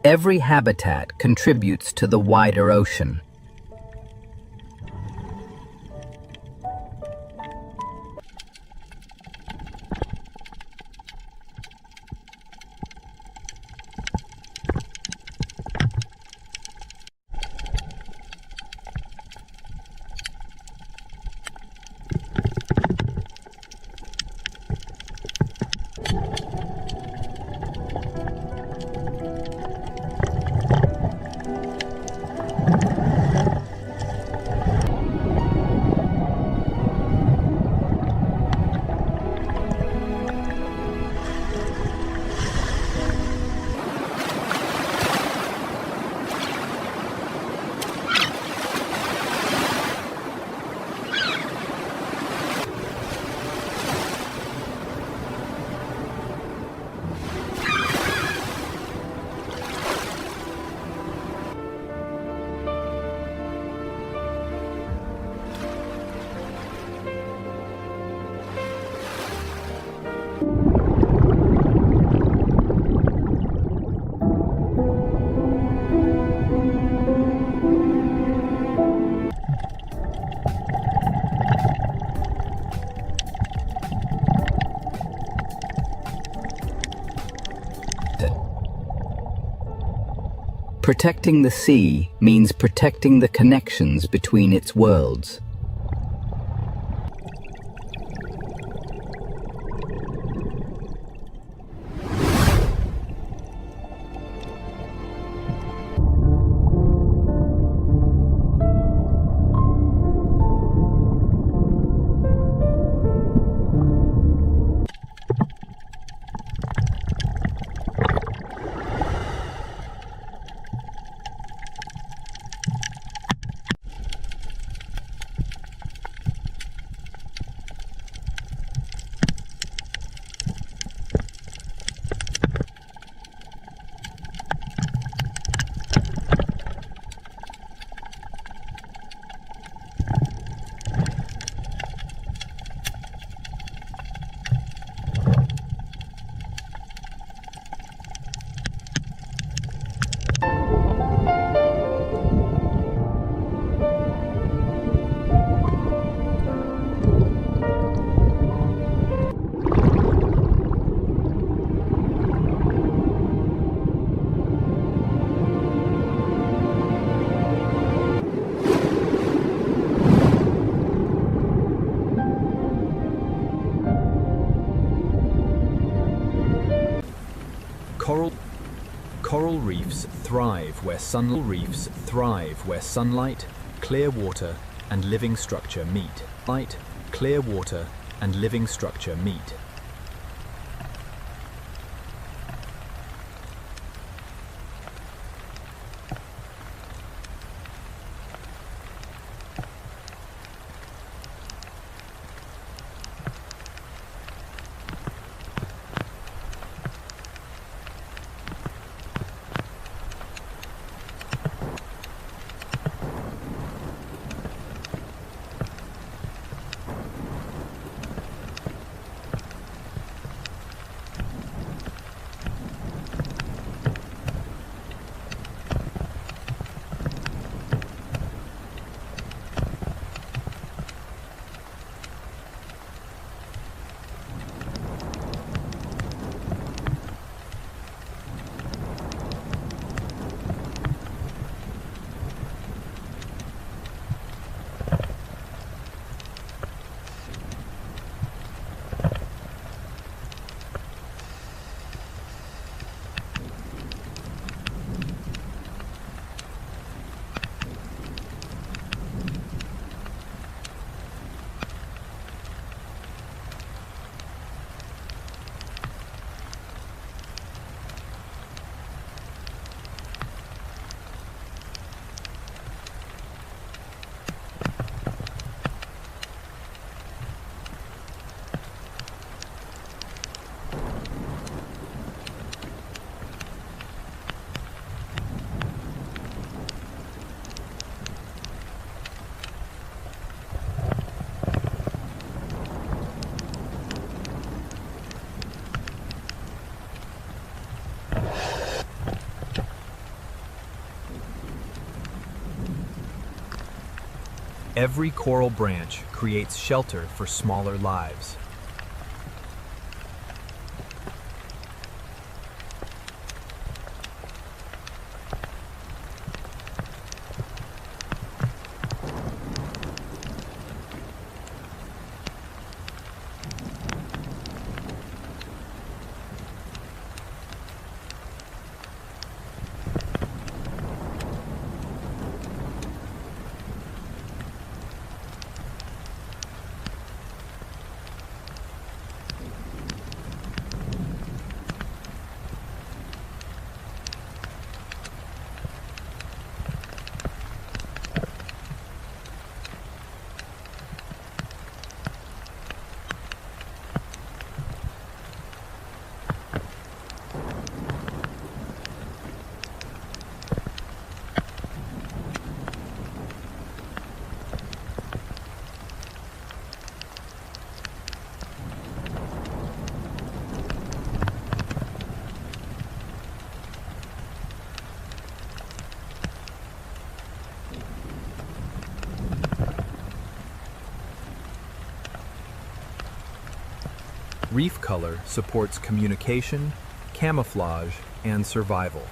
Every habitat contributes to the wider ocean. Protecting the sea means protecting the connections between its worlds. Coral reefs thrive where sunlight, clear water, and living structure meet. Light, clear water, and living structure meet. Every coral branch creates shelter for smaller lives. Reef color supports communication, camouflage, and survival.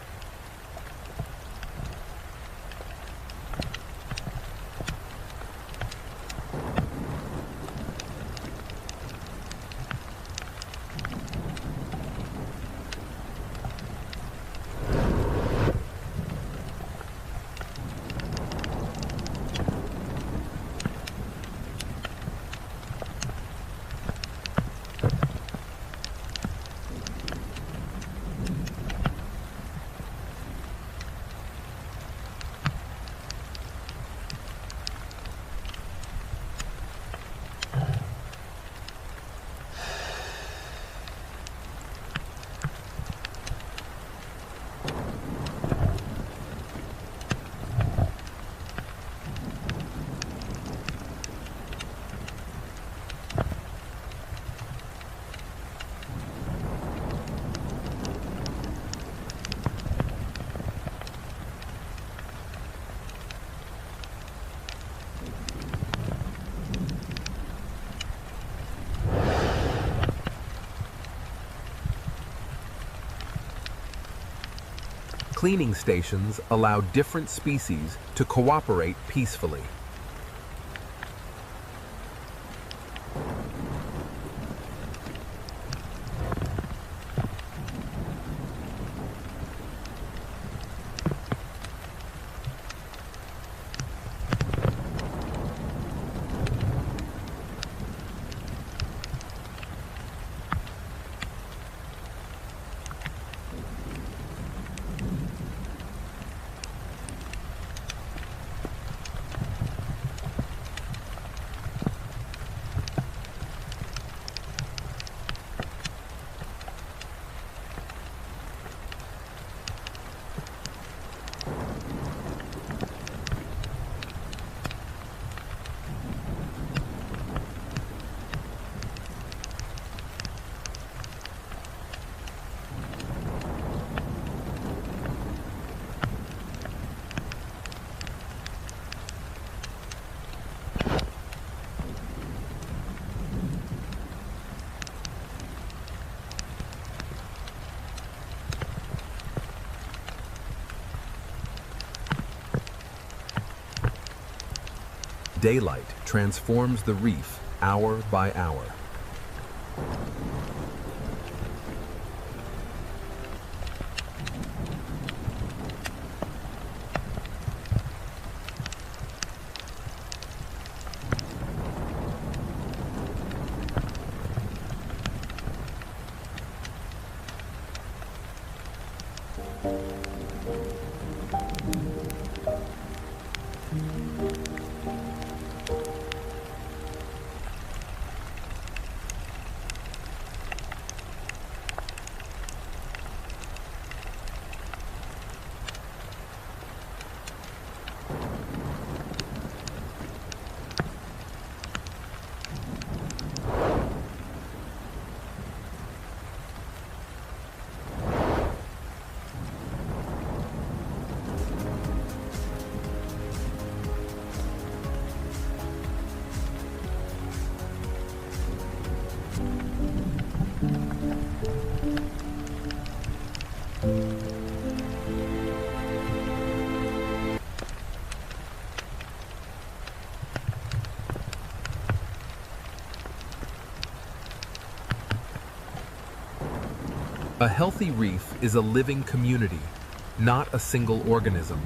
Cleaning stations allow different species to cooperate peacefully. Daylight transforms the reef hour by hour. A healthy reef is a living community, not a single organism.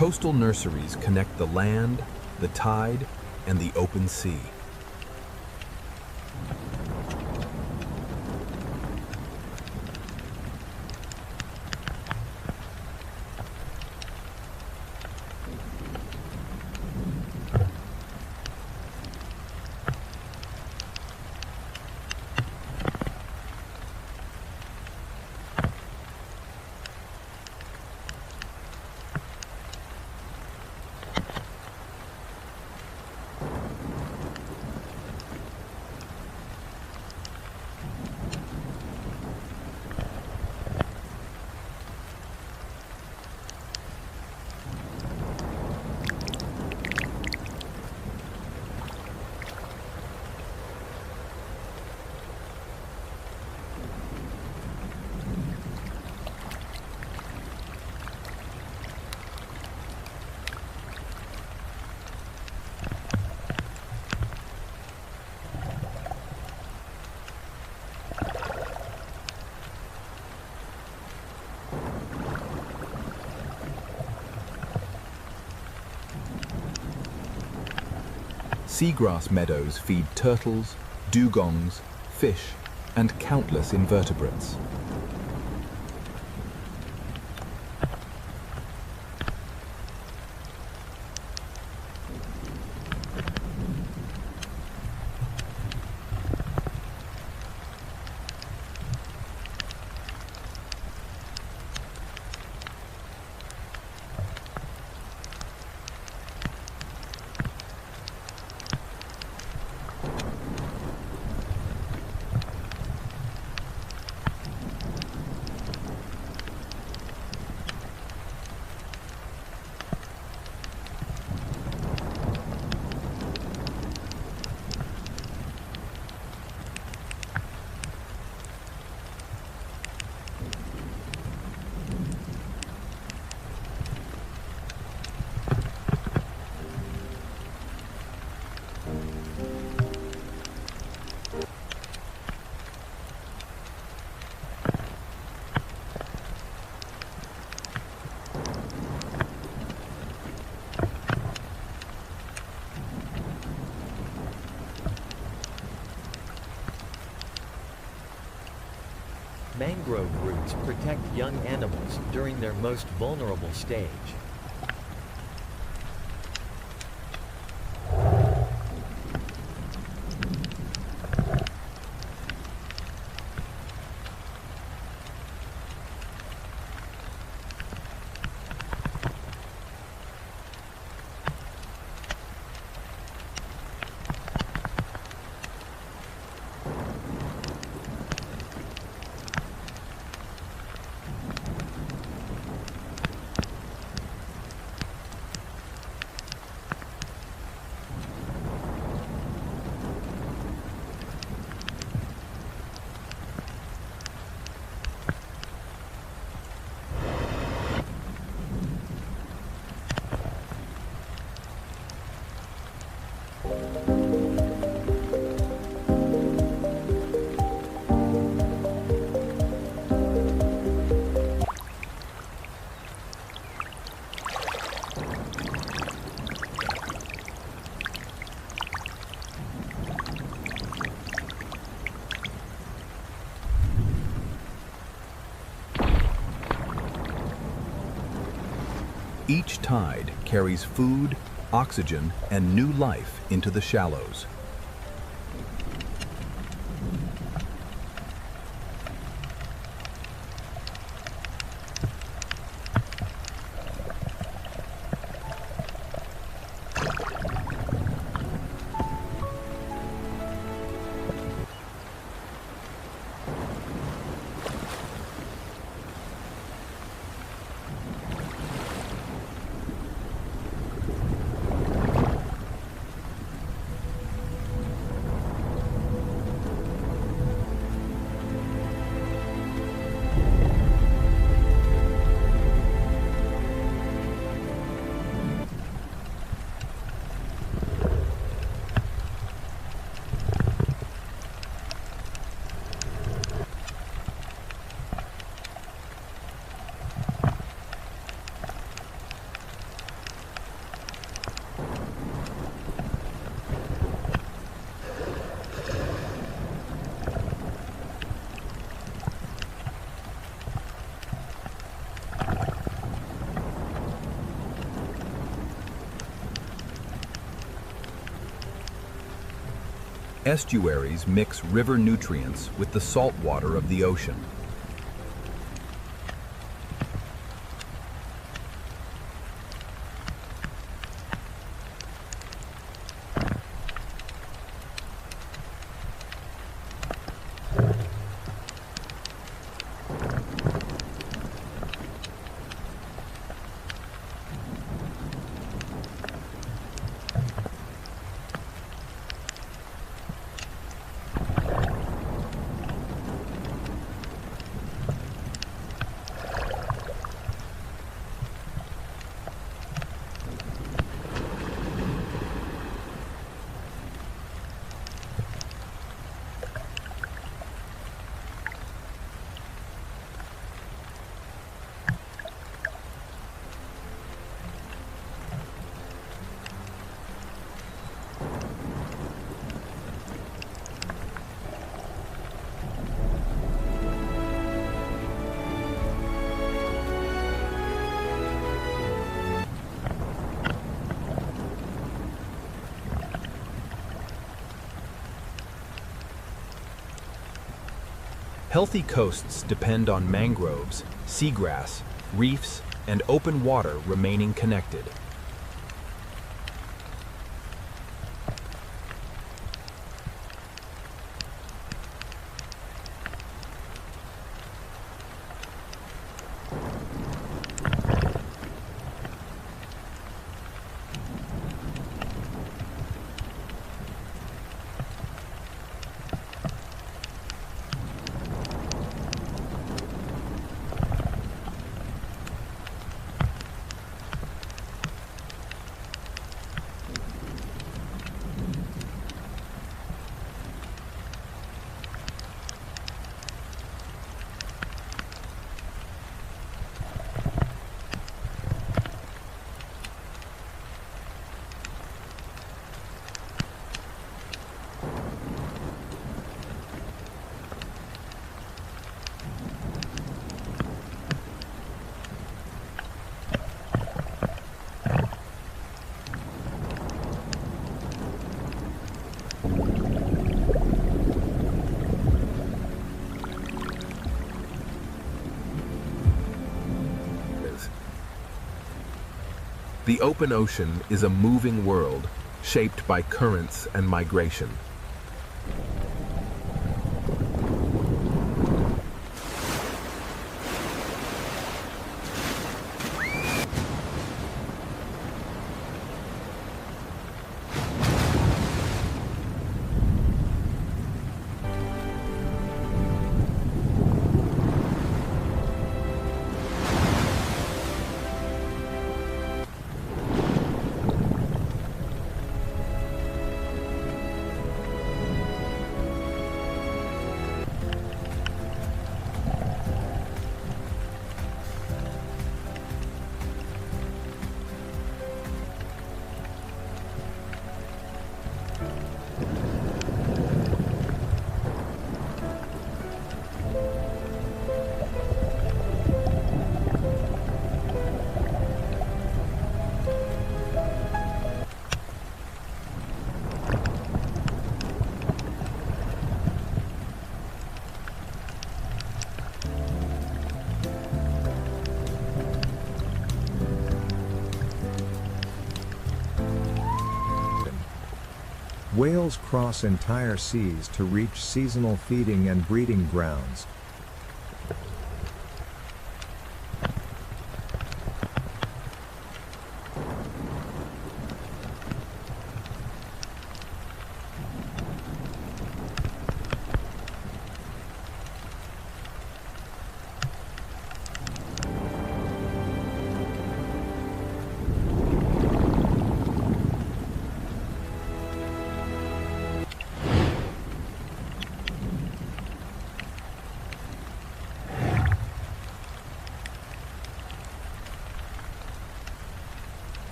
Coastal nurseries connect the land, the tide, and the open sea. Seagrass meadows feed turtles, dugongs, fish, and countless invertebrates. Mangrove roots protect young animals during their most vulnerable stage. Each tide carries food, oxygen, and new life into the shallows. Estuaries mix river nutrients with the salt water of the ocean. Healthy coasts depend on mangroves, seagrass, reefs, and open water remaining connected. The open ocean is a moving world shaped by currents and migration. Whales cross entire seas to reach seasonal feeding and breeding grounds.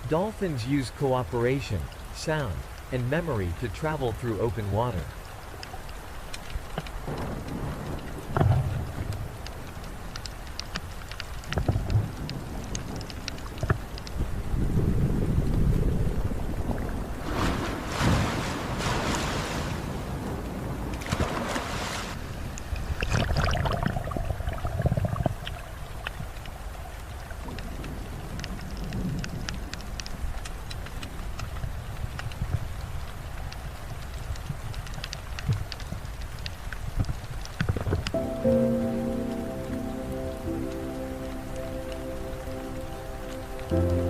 Dolphins use cooperation, sound, and memory to travel through open water. Thank you.